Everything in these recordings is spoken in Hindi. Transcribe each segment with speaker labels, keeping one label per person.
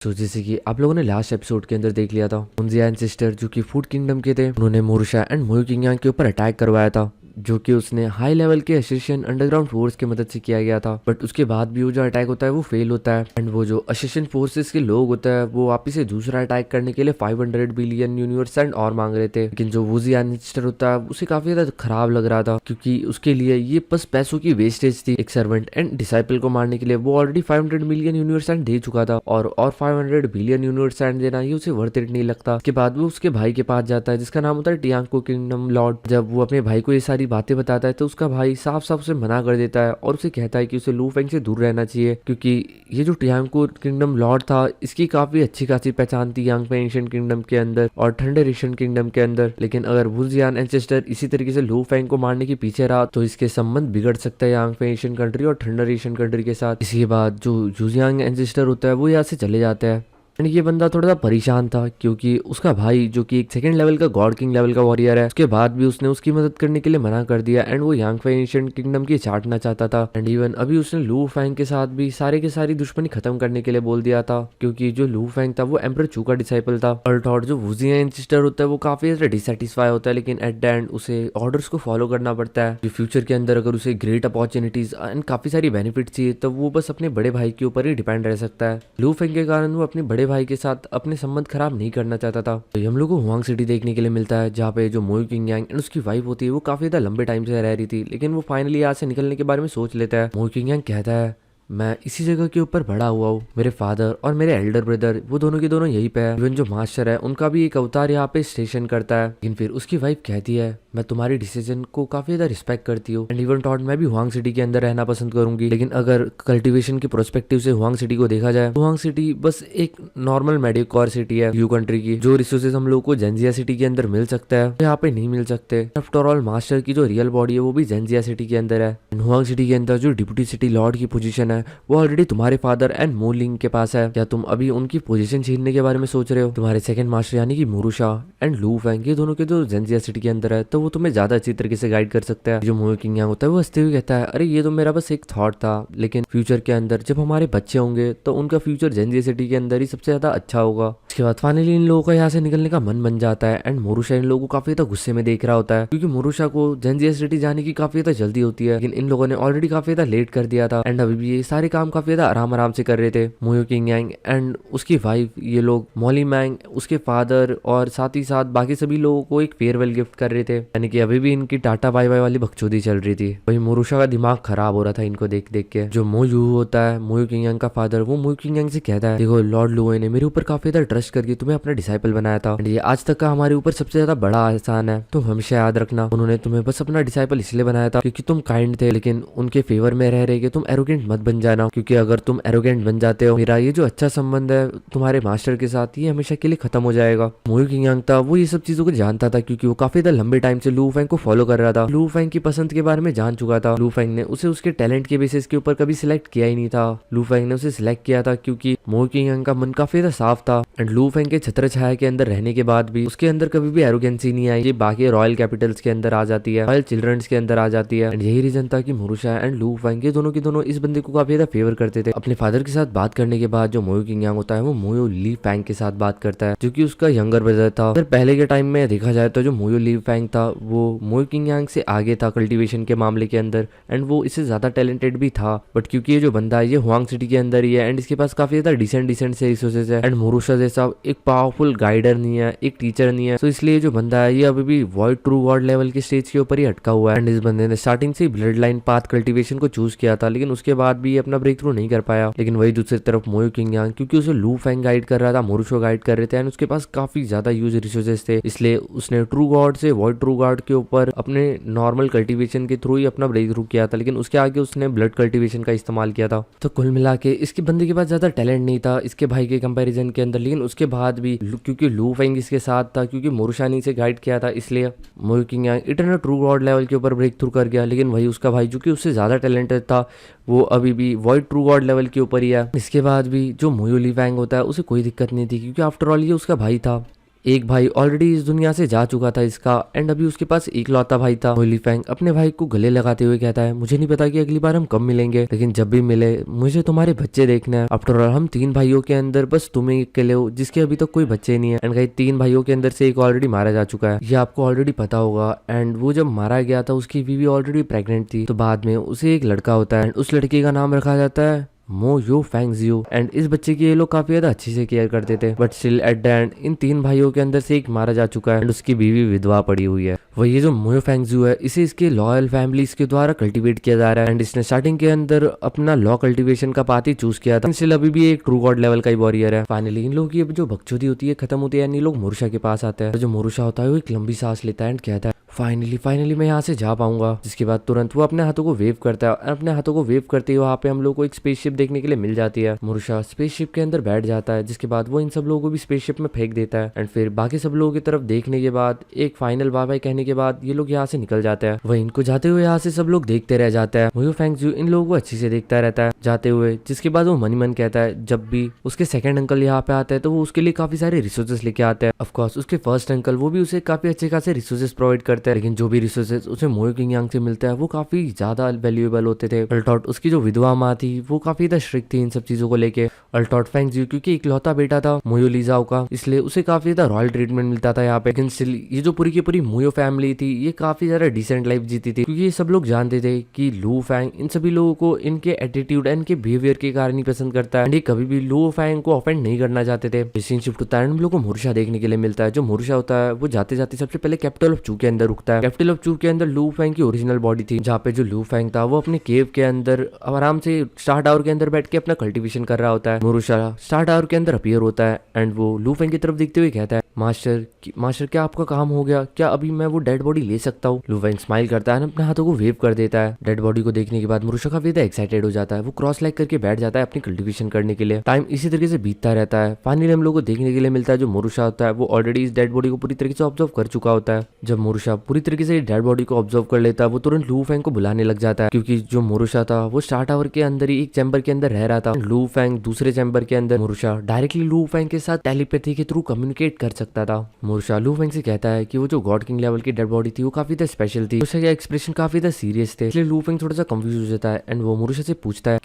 Speaker 1: तो जैसे कि आप लोगों ने लास्ट एपिसोड के अंदर देख लिया था, मुंजियान सिस्टर जो कि फूड किंगडम के थे, उन्होंने मोरुशा एंड मोयू किंगयांग के ऊपर अटैक करवाया था, जो कि उसने हाई लेवल के असिस्टेंट अंडरग्राउंड फोर्स की मदद से किया गया था। बट उसके बाद भी वो जो अटैक होता है वो फेल होता है एंड वो जो असिस्टेंट फोर्सेस के लोग होता है वो वापिस से दूसरा अटैक करने के लिए 500 बिलियन यूनिवर्स एंड और मांग रहे थे। लेकिन जो वुजियान सिस्टर होता है उसे काफी ज्यादा खराब लग रहा था, क्योंकि उसके लिए ये बस पैसों की वेस्टेज थी। एक सर्वेंट एंड डिसाइपल को मारने के लिए वो already 500 million universe and they चुका था, और 500 बिलियन यूनिवर्स एंड देना ये उसे वर्थ इट नहीं लगता। उसके बाद वो उसके भाई के पास जाता है जिसका नाम होता है टियांको किंगडम लॉर्ड। जब वो अपने भाई को ये सारी बातें बताता है तो उसका भाई साफ साफ उसे मना कर देता है और उसे कहता है कि उसे लू फेंग से दूर रहना चाहिए, क्योंकि ये जो टियांको किंगडम लॉर्ड था इसकी काफी अच्छी खासी पहचान थी यांग पे एंशिएंट किंगडम के अंदर और थंडर एशियन किंगडम के अंदर। लेकिन अगर वुजियान एंसेस्टर इसी तरीके से लू फेंग को मारने के पीछे रहा तो इसके संबंध बिगड़ सकता है यांग पे एशियन कंट्री और थंडर एशियन कंट्री के साथ। इसके बाद जो यूजियांग एंसेस्टर होता है वो यहाँ से चले जाता है एंड ये बंदा थोड़ा सा परेशान था, क्योंकि उसका भाई जो कि एक सेकंड लेवल का गॉड किंग लेवल का वॉरियर है, उसके बाद भी उसने उसकी मदद करने के लिए मना कर दिया एंड वो यांग फे एंशिएंट किंगडम की चाटना चाहता था। एंड इवन अभी उसने लू फैंग के साथ भी सारे के सारी दुश्मनी खत्म करने के लिए बोल दिया था, क्योंकि जो लू फैंग था वो एम्परर चू का डिसाइपल था। और जो वुजियान सिस्टर होता है वो काफी ज्यादा डिसैटिस्फाई होता है, लेकिन एट द एंड उसे ऑर्डर्स को फॉलो करना पड़ता है। जो फ्यूचर के अंदर अगर उसे ग्रेट अपॉर्चुनिटीज एंड काफी सारी बेनिफिट चाहिए तो वो बस अपने बड़े भाई के ऊपर ही डिपेंड रह सकता है। लू फैंग के कारण वो अपने बड़े भाई के साथ अपने संबंध खराब नहीं करना चाहता था। तो हम लोग को हुआंग सिटी देखने के लिए मिलता है, जहाँ पे जो मोयू किंगयांग एंड उसकी वाइफ होती है वो काफी ज्यादा लंबे टाइम से रह रही थी, लेकिन वो फाइनली यहाँ से निकलने के बारे में सोच लेता है। मोयू किंगयांग कहता है मैं इसी जगह के ऊपर बड़ा हुआ हूँ, मेरे फादर और मेरे एल्डर ब्रदर वो दोनों के दोनों यहीं पे है, इवन जो मास्टर है उनका भी एक अवतार यहाँ पे स्टेशन करता है। लेकिन फिर उसकी वाइफ कहती है मैं तुम्हारी डिसीजन को काफी ज्यादा रिस्पेक्ट करती हूँ एंड इवन टॉट मैं भी हुआंग सिटी के अंदर रहना पसंद करूंगी, लेकिन अगर कल्टीवेशन के प्रोस्पेक्टिव से हुआंग सिटी को देखा जाए तो हुआंग सिटी बस एक नॉर्मल मेडिकोर सिटी है यू कंट्री की। जो रिसोर्सेज हम लोग को जेंजिया सिटी के अंदर मिल सकता है यहाँ पे नहीं मिल सकते। आफ्टर ऑल मास्टर की जो रियल बॉडी है वो भी जेंजिया सिटी के अंदर है। हुआंग सिटी के अंदर जो डिप्टी सिटी लॉर्ड की पोजीशन है वो ऑलरेडी तुम्हारे फादर एंड मोलिंग के पास है। क्या तुम अभी उनकी पोजीशन छीनने के बारे में सोच रहे हो? तुम्हारे सेकंड मास्टर यानी कि मोरुशा एंड लू फैंग ये दोनों के जो जेंजिया सिटी के अंदर है तो वो तुम्हें ज्यादा अच्छी तरीके से गाइड कर सकता है। जो मोयू किंगयांग होता है वो हंसते हुए कहता है अरे ये तो मेरा बस एक थॉट था, लेकिन फ्यूचर के अंदर जब हमारे बच्चे होंगे तो उनका फ्यूचर जेंजिया सिटी के अंदर ही सबसे ज्यादा अच्छा होगा। उसके बाद फाइनली इन लोगों का यहाँ से निकलने का मन बन जाता है एंड मोरुशा इन लोगों को काफी ज्यादा गुस्से में देख रहा होता है, क्योंकि मोरुशा को जेंजिया सिटी जाने की काफी ज्यादा जल्दी होती है, लेकिन इन लोगों ने ऑलरेडी काफी ज्यादा लेट कर दिया था एंड अभी भी ये सारे काम काफी ज्यादा आराम आराम से कर रहे थे। मोयू किंगयांग एंड उसकी वाइफ ये लोग मॉली मैंग उसके फादर और साथ ही साथ बाकी सभी लोगों को एक फेयरवेल गिफ्ट कर रहे थे, यानी कि अभी भी इनकी टाटा बाय बाय वाली बकचोदी चल रही थी। वही मोरुशा का दिमाग खराब हो रहा था इनको देख देख के। जो मोयू होता है मोयू किंगयांग का फादर वो मोयू किंगयांग से कहता है देखो लॉर्ड लुओय ने मेरे ऊपर काफी ज्यादा ट्रस्ट करके तुम्हें अपना डिसाइपल बनाया था, ये आज तक का हमारे ऊपर सबसे ज्यादा बड़ा एहसान है, तुम हमेशा याद रखना उन्होंने तुम्हें बस अपना डिसाइपल इसलिए बनाया था क्योंकि तुम काइंड थे, लेकिन उनके फेवर में रह रहे तुम एरोगेंट मत बन जाना, क्योंकि अगर तुम एरोगेंट बन जाते हो मेरा ये जो अच्छा संबंध है तुम्हारे मास्टर के साथ ये हमेशा के लिए खत्म हो जाएगा। मोयू किंगयांग था वो ये सब चीजों को जानता था, क्योंकि वो काफी ज्यादा लंबे टाइम से लू फैंग को फॉलो कर रहा था, लू फैंग की पसंद के बारे में जान चुका था। लू फैंग ने उसे उसके टैलेंट के बेसिस के ऊपर कभी सिलेक्ट किया ही नहीं था। लू फैंग ने उसे सिलेक्ट किया था क्योंकि मोयू किंगयांग का मन काफी ज्यादा साफ था एंड लू फैंग के छत्र छाया के अंदर रहने के बाद भी उसके अंदर कभी भी एरोगेंसी नहीं आई। ये बाकी रॉयल कैपिटल्स के अंदर आ जाती है, रॉयल चिल्ड्रंस के अंदर आ जाती है एंड यही रीजन था कि मोरुशा एंड लू फैंग ये दोनों के दोनों इस बंदे को काफी ज्यादा फेवर करते थे। अपने फादर के साथ बात करने के बाद जो मोयू किंगयांग होता है वो मोयू ली फैंग के साथ बात करता है, जो कि उसका यंगर ब्रदर था। अगर पहले के टाइम में देखा जाए तो जो मोयू ली फैंग था वो मोयू किंगयांग से आगे था कल्टीवेशन के मामले के अंदर एंड वो इससे ज्यादा टैलेंटेड भी था, बट क्योंकि ये जो बंदा है ये हुआंग सिटी के अंदर ही है एंड इसके पास काफी ज्यादा डिसेंट से रिसोर्सेज है एंड मोरुशा जैसा एक पावरफुल गाइडर नहीं है, एक टीचर नहीं है, तो इसलिए जो बंदा है ये अभी भी वॉइड ट्रू गॉड लेवल के स्टेज के ऊपर ही अटका हुआ है एंड इस बंदे ने स्टार्टिंग से ब्लड लाइन पाथ कल्टीवेशन को चूज किया था, लेकिन उसके बाद भी अपना ब्रेक थ्रू नहीं कर पाया। लेकिन वही दूसरी तरफ मोयू किंगयांग क्योंकि उसे लू फैंग गाइड कर रहा था, मोरुशो गाइड कर रहे थे एंड उसके पास काफी ज्यादा यूज रिसोर्सेज थे, इसलिए उसने ट्रू गॉड से वॉइड ट्रू गॉड के ऊपर अपने नॉर्मल कल्टीवेशन के थ्रू ही अपना ब्रेक थ्रू किया था, लेकिन उसके आगे उसने ब्लड कल्टीवेशन का इस्तेमाल किया था। तो कुल मिला के इसके बंदे के पास ज्यादा टैलेंट नहीं था इसके भाई के कंपैरिजन के अंदर, लेकिन उसके बाद भी क्योंकि लू फैंग इसके साथ था, क्योंकि मोरुशा ने इसे गाइड किया था, इसलिए मोयू किंगयांग इटरनल ट्रू गॉड लेवल के ऊपर ब्रेक थ्रू कर गया। लेकिन वही उसका भाई जो कि उससे ज्यादा टैलेंटेड था वो अभी भी वॉइड ट्रू गॉड लेवल के ऊपर ही है। इसके बाद भी जो मोयू ली फैंग होता है उसे कोई दिक्कत नहीं थी, क्योंकि आफ्टर ऑल ये उसका भाई था एक भाई ऑलरेडी इस दुनिया से जा चुका था इसका, एंड अभी उसके पास इकलौता भाई था। हुई लिफेंग अपने भाई को गले लगाते हुए कहता है, मुझे नहीं पता कि अगली बार हम कब मिलेंगे, लेकिन जब भी मिले मुझे तुम्हारे बच्चे देखने हैं। आफ्टर ऑल हम 3 भाइयों के अंदर बस तुम ही अकेले हो जिसके अभी तक कोई बच्चे नहीं है। एंड गाइस 3 भाइयों के अंदर से एक ऑलरेडी मारा जा चुका है, ये आपको ऑलरेडी पता होगा। एंड वो जब मारा गया था उसकी बीवी ऑलरेडी प्रेग्नेंट थी, तो बाद में उसे एक लड़का होता है, एंड उस लड़के का नाम रखा जाता है मो यो फैंगजियो। एंड इस बच्चे की ये लोग काफी ज्यादा अच्छे से केयर करते थे, but still at the and in 3 भाइयों के अंदर से एक मारा जा चुका है, एंड उसकी बीवी विधवा पड़ी हुई है। वही ये जो मोयो फैंगजियो है, इसे इसके लॉयल फैमिली के द्वारा कल्टीवेट किया जा रहा है, एंड इसने स्टार्टिंग के अंदर अपना लॉ कल्टीवेशन का पाथ ही चूज किया था। स्टिल अभी भी एक ट्रू गॉड लेवल का ही वॉरियर है। फाइनली इन लोगों की जो बकचोदी होती है खत्म होती है, यानी लोग मोरुशा के पास आते हैं। तो जो मोरुशा होता है वो एक लंबी सांस लेता है एंड कहता है, फाइनली मैं यहाँ से जा पाऊंगा। जिसके बाद तुरंत वो अपने हाथों को वेव करता है, और अपने हाथों को वेव करते ही वहाँ पे हम लोग को एक स्पेसशिप देखने के लिए मिल जाती है। मोरुशा स्पेसशिप के अंदर बैठ जाता है, जिसके बाद वो इन सब लोगों को भी स्पेसशिप में फेंक देता है। एंड फिर बाकी सब लोगों की तरफ देखने के बाद एक फाइनल बाय बाय कहने के बाद ये लोग यहाँ से निकल जाते हैं। वही इनको जाते हुए यहाँ से सब लोग देखते रह जाते हैं। मोयो फैंगजियो इन लोगों को अच्छे से देखता रहता है जाते हुए, जिसके बाद वो मन ही मन कहता है जब भी उसके सेकंड अंकल यहाँ पे आते हैं तो वो उसके लिए काफी सारे रिसोर्सेस लेके आते हैं। ऑफकोर्स उसके फर्स्ट अंकल वो भी उसे काफी अच्छे खासे रिसोर्सेस प्रोवाइड करते हैं, लेकिन जो भी रिसोर्सेस उसे मोयो किंग से मिलता है वो काफी ज्यादा वैल्यूएबल होते थे। अल्टॉट उसकी जो विधवा माँ थी वो काफी ज्यादा स्ट्रिक्ट थी इन सब चीजों को लेके। अल्टॉट फैंगजियो क्योंकि इकलौता बेटा था मोयो लीजाओ का, इसलिए उसे काफी ज्यादा रॉयल ट्रीटमेंट मिलता था यहाँ पे। लेकिन स्टिल ये जो पूरी की पूरी मोयो फैमिली थी ये काफी ज्यादा डिसेंट लाइफ जीती थी, क्योंकि ये सब लोग जानते थे कि लू फैंग इन सभी लोगों को इनके एटीट्यूड एंड इनके बिहेवियर के कारण ही पसंद करता है, एंड ये कभी भी लू फैंग को ऑफेंड नहीं करना चाहते थे। सीन शिफ्ट होता है, हम लोग को मोरुशा देखने के लिए मिलता है। जो मोरुशा होता है वो जाते जाते सबसे पहले कैपिटल ऑफ चू के अंदर रुकता है। कैपिटल ऑफ चू के अंदर लू फैंग की ओरिजिनल बॉडी थी, जहाँ पे जो लू फैंग था वो अपने केव के अंदर आराम से स्टार टावर के अंदर बैठ के अपना कल्टीवेशन कर रहा होता है। मोरुशा स्टार टावर के अंदर अपीयर होता है, एंड वो लू फैंग की तरफ देखते हुए कहता है, मास्टर क्या आपका काम हो गया, क्या अभी मैं वो डेड बॉडी ले सकता हूँ? लू फैंग स्माइल करता है, अपने हाथों को वेव कर देता है। डेड बॉडी को देखने के बाद मोरुशा काफी ज्यादा एक्साइटेड हो जाता है, वो क्रॉस लेग करके बैठ जाता है अपनी कल्टीवेशन करने के लिए। टाइम इसी तरीके से बीतता रहता है। फाइनली हम लोग को देखने के लिए मिलता है जो मोरुशा होता है वो ऑलरेडी इस डेड बॉडी को पूरी तरीके से ऑब्जर्व कर चुका होता है। जब मोरुशा पूरी तरीके से डेड बॉडी को ऑब्जर्व कर लेता है वो तुरंत लू फैंग को बुलाने लग जाता है, क्योंकि जो मोरुशा था वो स्टार टावर के अंदर ही एक चैम्बर के अंदर रह रहा था। लू फैंग दूसरे चैम्बर के अंदर, मोरुशा डायरेक्टली लू फैंग के साथ टेलीपैथी के थ्रू कम्युनिकेट कर सकता था। मोरुशा लू फैंग से कहता है कि वो जो गॉड किंग लेवल की डेड बॉडी थी वो काफी ज्यादा स्पेशल थी, उसका एक्सप्रेशन काफी ज्यादा सीरियस थे, इसलिए लू फैंग थोड़ा सा कंफ्यूज हो जाता है। एंड वो मोरुशा से पूछता है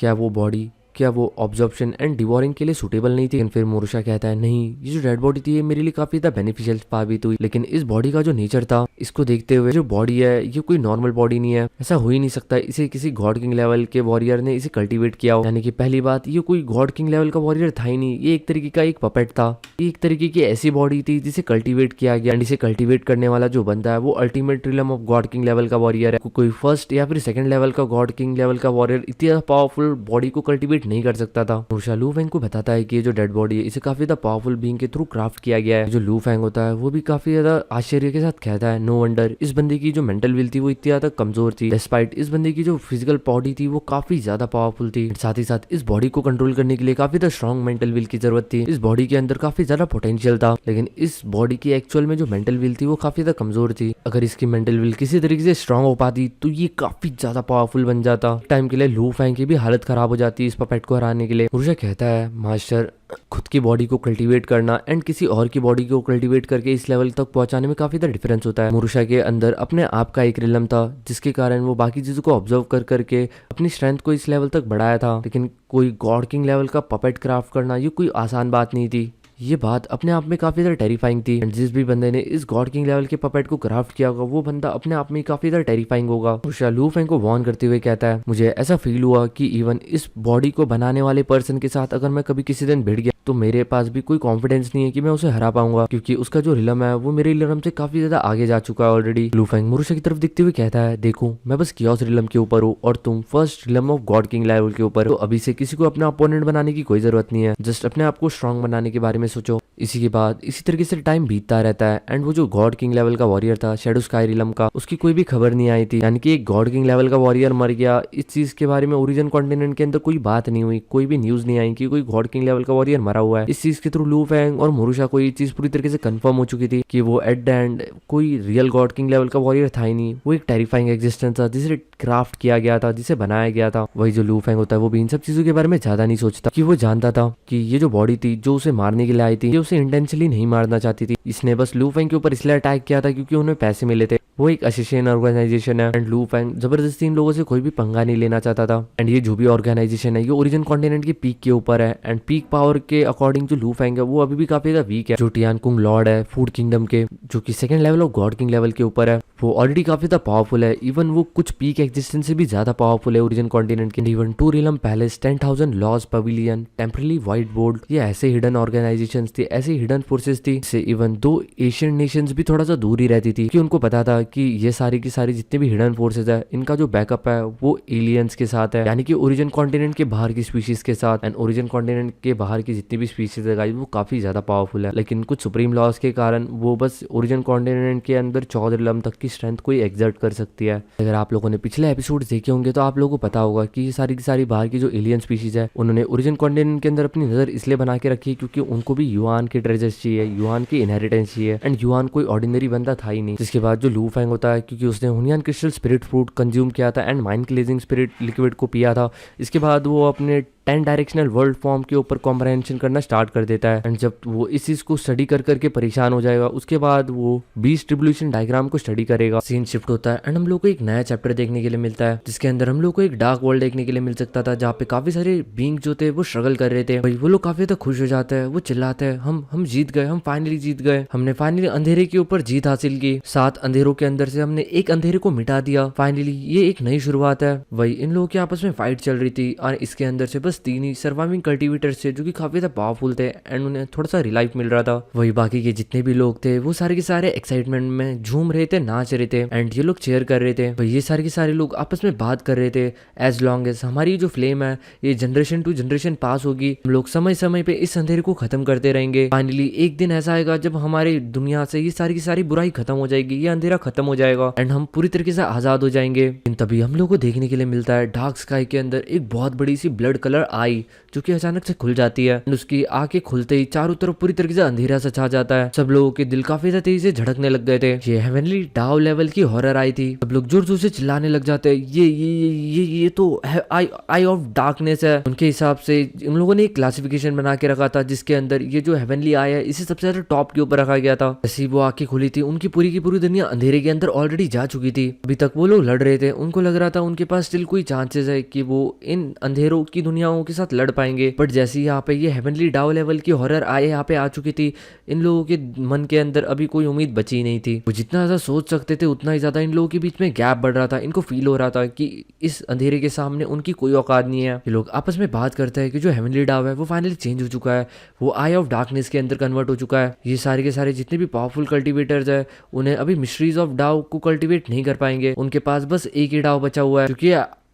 Speaker 1: क्या वो ऑब्जॉर्प्शन एंड डिवोरिंग के लिए सुटेबल नहीं थी? फिर मोरुशा कहता है नहीं, ये जो डेड बॉडी थी ये मेरे लिए काफी ज्यादा बेनिफिशियल साबित हुई, लेकिन इस बॉडी का जो नेचर था इसको देखते हुए जो बॉडी है ये कोई नॉर्मल बॉडी नहीं है, ऐसा हो ही नहीं सकता इसे किसी गॉड किंग लेवल के वॉरियर ने इसे कल्टीवेट किया हो। यानी कि पहली बात ये कोई गॉड किंग लेवल का वॉरियर था ही नहीं, ये एक तरीके का एक पपेट था, एक तरीके की ऐसी बॉडी थी जिसे कल्टीवेट किया गया, एंड इसे कल्टीवेट करने वाला जो बंदा है वो ultimate realm of God king level का वॉरियर है। कोई फर्स्ट या फिर सेकंड लेवल का गॉड किंग लेवल का वॉरियर इतना पावरफुल बॉडी को कल्टीवेट नहीं कर सकता था। मोरुशा लू फैंग को बताता है कि ये जो डेड बॉडी है इसे काफी ज्यादा पावरफुल बीइंग के थ्रू क्राफ्ट किया गया है। जो लू फैंग होता है वो भी काफी ज्यादा आश्चर्य के साथ कहता है, नो वंडर इस बंदे की जो मेंटल विल थी वो इतनी ज्यादा कमजोर थी, डिस्पाइट इस बंदे की जो फिजिकल बॉडी थी वो काफी ज्यादा पावरफुल थी। साथ ही साथ इस बॉडी को कंट्रोल करने के लिए काफी ज्यादा स्ट्रॉन्ग मेंटल विल की जरूरत थी। इस बॉडी के अंदर काफी ज्यादा पोटेंशियल था, लेकिन इस बॉडी की एक्चुअल में जो मेंटल विल थी वो काफी ज्यादा कमजोर थी। अगर इसकी मेंटल विल किसी तरीके से स्ट्रॉन्ग हो पाती तो ये काफी ज्यादा पावरफुल बन जाता। टाइम के लिए लू फैंग की भी हालत खराब हो जाती इस पपेट को हराने के लिए। मोरुशा कहता है, मास्टर खुद की बॉडी को कल्टीवेट करना एंड किसी और की बॉडी को कल्टीवेट करके इस लेवल तक पहुंचाने में काफी ज्यादा डिफरेंस होता है। मोरुशा के अंदर अपने आप का एक रिलम था जिसके कारण वो बाकी चीजों को ऑब्जर्व कर करके अपनी स्ट्रेंथ को इस लेवल तक बढ़ाया था, लेकिन कोई गॉड किंग लेवल का पपेट क्राफ्ट करना ये कोई आसान बात नहीं थी। ये बात अपने आप में काफी ज्यादा टेरिफाइंग थी, एंड जिस भी बंदे ने इस गॉड किंग लेवल के पपेट को क्राफ्ट किया होगा वो बंदा अपने आप में काफी ज्यादा टेरिफाइंग होगा। मोरुशा लू फैंग को वार्न करते हुए कहता है, मुझे ऐसा फील हुआ कि इवन इस बॉडी को बनाने वाले पर्सन के साथ अगर मैं कभी किसी दिन भिड़ गया तो मेरे पास भी कोई कॉन्फिडेंस नहीं है कि मैं उसे हरा पाऊंगा, क्योंकि उसका जो रिलम है वो मेरे रिलम से काफी ज्यादा आगे जा चुका है ऑलरेडी। लू फैंग मोरुशा की तरफ देखते हुए कहता है, देखो मैं बस कियोस रिलम के ऊपर हूँ और तुम first realm of God king level के ऊपर, तो अभी से किसी को अपना अपोनेंट बनाने की कोई जरूरत नहीं है, जस्ट अपने आप को स्ट्रॉन्ग बनाने के बारे में सोचो। इसी के बाद इसी तरीके से टाइम बीतता रहता है, एंड वो जो गॉड किंग लेवल का वॉरियर था शैडो स्काई रिलम का, उसकी कोई भी खबर नहीं आई थी। यानी कि एक गॉड किंग लेवल का वॉरियर मर गया, इस चीज के बारे में ओरिजिन कॉन्टिनेंट के अंदर कोई बात नहीं हुई, कोई भी न्यूज नहीं आई कि कोई गॉड किंग लेवल का वॉरियर मरा मारा हुआ है। इस चीज के थ्रू लू फैंग और मोरुशा को ये चीज पूरी तरीके से कंफर्म हो चुकी थी कि वो एट द एंड कोई रियल गॉड किंग लेवल का वॉरियर था ही नहीं, वो एक टेरिफाइंग एग्जिस्टेंस था जिसे क्राफ्ट किया गया था, जिसे बनाया गया था। वही जो लू फैंग होता है वो भी इन सब चीजों के बारे में ज्यादा नहीं सोचता, कि वो जानता था कि ये जो बॉडी थी जो उसे मारने के लिए आई थी, ये उसे इंटेंशनली नहीं मारना चाहती थी। इसने बस लू फैंग के ऊपर इसलिए अटैक किया था क्योंकि उन्हें पैसे मिले थे। वो एक असिस्टेंट ऑर्गेनाइजेशन है एंड लू फैंग जबरदस्ती इन लोगों से कोई भी पंगा नहीं लेना चाहता था। एंड ये जो भी ऑर्गेनाइजेशन है ये ओरिजिन कॉन्टिनेंट के पीक के ऊपर है एंड पीक पावर के अकॉर्डिंग जो लू फैंग है वो अभी भी काफी ज्यादा वीक है। जो टियानकुंग लॉर्ड है फूड किंगडम के, जो कि second level of God king level के ऊपर है, वो ऑलरेडी काफी ज्यादा पावरफुल है। इवन वो कुछ पीक एग्जिस्टेंस से भी ज्यादा पावरफुल है ओरिजिन कॉन्टिनेंट के। Even to realm palace, 10,000 lodge pavilion, temporary white board, ये ऐसे हिडन ऑर्गेनाइजेशंस थी, ऐसी हिडन फोर्सेस थी से इवन दो एशियन नेशंस भी थोड़ा सा दूर ही रहती थी, कि उनको पता था कि ये सारी की सारी जितने भी हिडन फोर्सेस है इनका जो बैकअप है वो एलियंस के साथ है, यानी कि ओरिजिन कॉन्टिनेंट के बाहर की स्पीशीज के साथ। एंड ओरिजिन कॉन्टिनेंट के बाहर की जितनी भी स्पीशीज है वो काफी ज्यादा पावरफुल है, लेकिन कुछ सुप्रीम लॉज के कारण वो बस ओरिजिन कॉन्टिनेंट के अंदर 14 रिलम तक की स्ट्रेंथ कोई एग्जर्ट कर सकती है। अगर आप लोगों ने पिछले एपिसोड देखे होंगे तो आप लोगों को पता होगा कि सारी की सारी बाहर की जो एलियन स्पीशीज है उन्होंने ओरिजिन कॉन्टिनेंट के अंदर अपनी नजर इसलिए बना के रखी है क्योंकि उनको भी युआन के ट्रेजर्स चाहिए, युआन की इनहेरिटेंस चाहिए। एंड युआन कोई ऑर्डिनरी बंदा था ही नहीं। जिसके बाद जो लू फैंग होता है, क्योंकि उसने हुनियन क्रिस्टल स्पिरिट फ्रूट कंज्यूम किया था एंड माइंड क्लेजिंग स्पिरिट लिक्विड को पिया था, इसके बाद वो अपने 10 डायरेक्शनल वर्ल्ड फॉर्म के ऊपर कॉम्प्रहेंशन करना स्टार्ट कर देता है। एंड जब वो इस चीज को स्टडी कर करके परेशान हो जाएगा उसके बाद वो बीस्ट रिवोल्यूशन डायग्राम को स्टडी करेगा। सीन शिफ्ट होता है एंड हम लोग को एक नया चैप्टर देखने के लिए मिलता है जिसके अंदर हम लोग को एक डार्क वर्ल्ड देखने के लिए मिल सकता था, जहाँ पे काफी सारे बींग जो थे वो स्ट्रगल कर रहे थे। भाई वो लोग काफी तक खुश हो जाते हैं, वो चिल्लाते हैं हम जीत गए, हम फाइनली जीत गए, हमने फाइनली अंधेरे के ऊपर जीत हासिल की, 7 अंधेरों के अंदर से हमने एक अंधेरे को मिटा दिया, फाइनली ये एक नई शुरुआत है। वही इन लोगों की आपस में फाइट चल रही थी और इसके अंदर से बस 3 ही सर्वाइविंग कल्टीवेटर्स थे जो कि काफी ज्यादा पावरफुल थे एंड उन्हें थोड़ा सा रिलाइफ मिल रहा था। वही बाकी के जितने भी लोग थे वो सारे के सारे एक्साइटमेंट में झूम रहे थे, नाच रहे थे एंड ये लोग चेयर कर रहे थे। वही ये सारे के सारे लोग आपस में बात कर रहे थे, एज लॉन्ग एज हमारी जो फ्लेम है ये जनरेशन टू जनरेशन पास होगी, हम लोग समय समय पे इस अंधेरे को खत्म करते रहेंगे, फाइनली एक दिन ऐसा आएगा जब हमारी दुनिया से ये सारी की सारी बुराई खत्म हो जाएगी, ये अंधेरा खत्म हो जाएगा एंड हम पूरी तरीके से आजाद हो जाएंगे। तभी हम लोग को देखने के लिए मिलता है डार्क स्काई के अंदर एक बहुत बड़ी सी ब्लड कलर आई जो कि अचानक से खुल जाती है। उसकी आंखें खुलते ही चारों तरफ पूरी तरीके से अंधेरा सा छा जाता है। सब लोगों के दिल काफी ज्यादा तेजी से झड़कने लग गए थे। ये हेवनली डाउ लेवल की हॉरर आई थी। सब लोग जोर जोर से चिल्लाने लग जाते हैं, ये तो आई ऑफ डार्कनेस है। उनके हिसाब से उन लोगों ने एक क्लासिफिकेशन बना के रखा था जिसके अंदर ये जो हेवनली आई है इसे सबसे ज्यादा टॉप के ऊपर रखा गया था। जैसे वो आंखें खुली थी उनकी पूरी की पूरी दुनिया अंधेरे के अंदर ऑलरेडी जा चुकी थी। अभी तक वो लोग लड़ रहे थे, उनको लग रहा था उनके पास स्टिल कोई चांसेस है कि वो इन अंधेरों की दुनियाओं के साथ लड़ पाएंगे। बट जैसे यहाँ पे ये हेवनली डाउ लेवल की हॉरर आए यहाँ पे आ चुकी थी, इन लोगों के मन के अंदर अभी कोई उम्मीद बची नहीं थी। वो जितना ज्यादा सोच सकते थे उतना ही ज्यादा इन लोगों के बीच में गैप बढ़ रहा था। इनको फील हो रहा था कि इस अंधेरे के सामने उनकी कोई औकात नहीं है। ये लोग आपस में बात करते हैं कि जो हेवनली डाउ है वो फाइनली चेंज हो चुका है, वो आई ऑफ डार्कनेस के अंदर कन्वर्ट हो चुका है। ये सारे के सारे जितने भी पावरफुल कल्टिवेटर्स है उन्हें अभी मिस्ट्रीज ऑफ डाउ को कल्टिवेट नहीं कर पाएंगे। उनके पास बस एक ही डाउ बचा हुआ है जो कि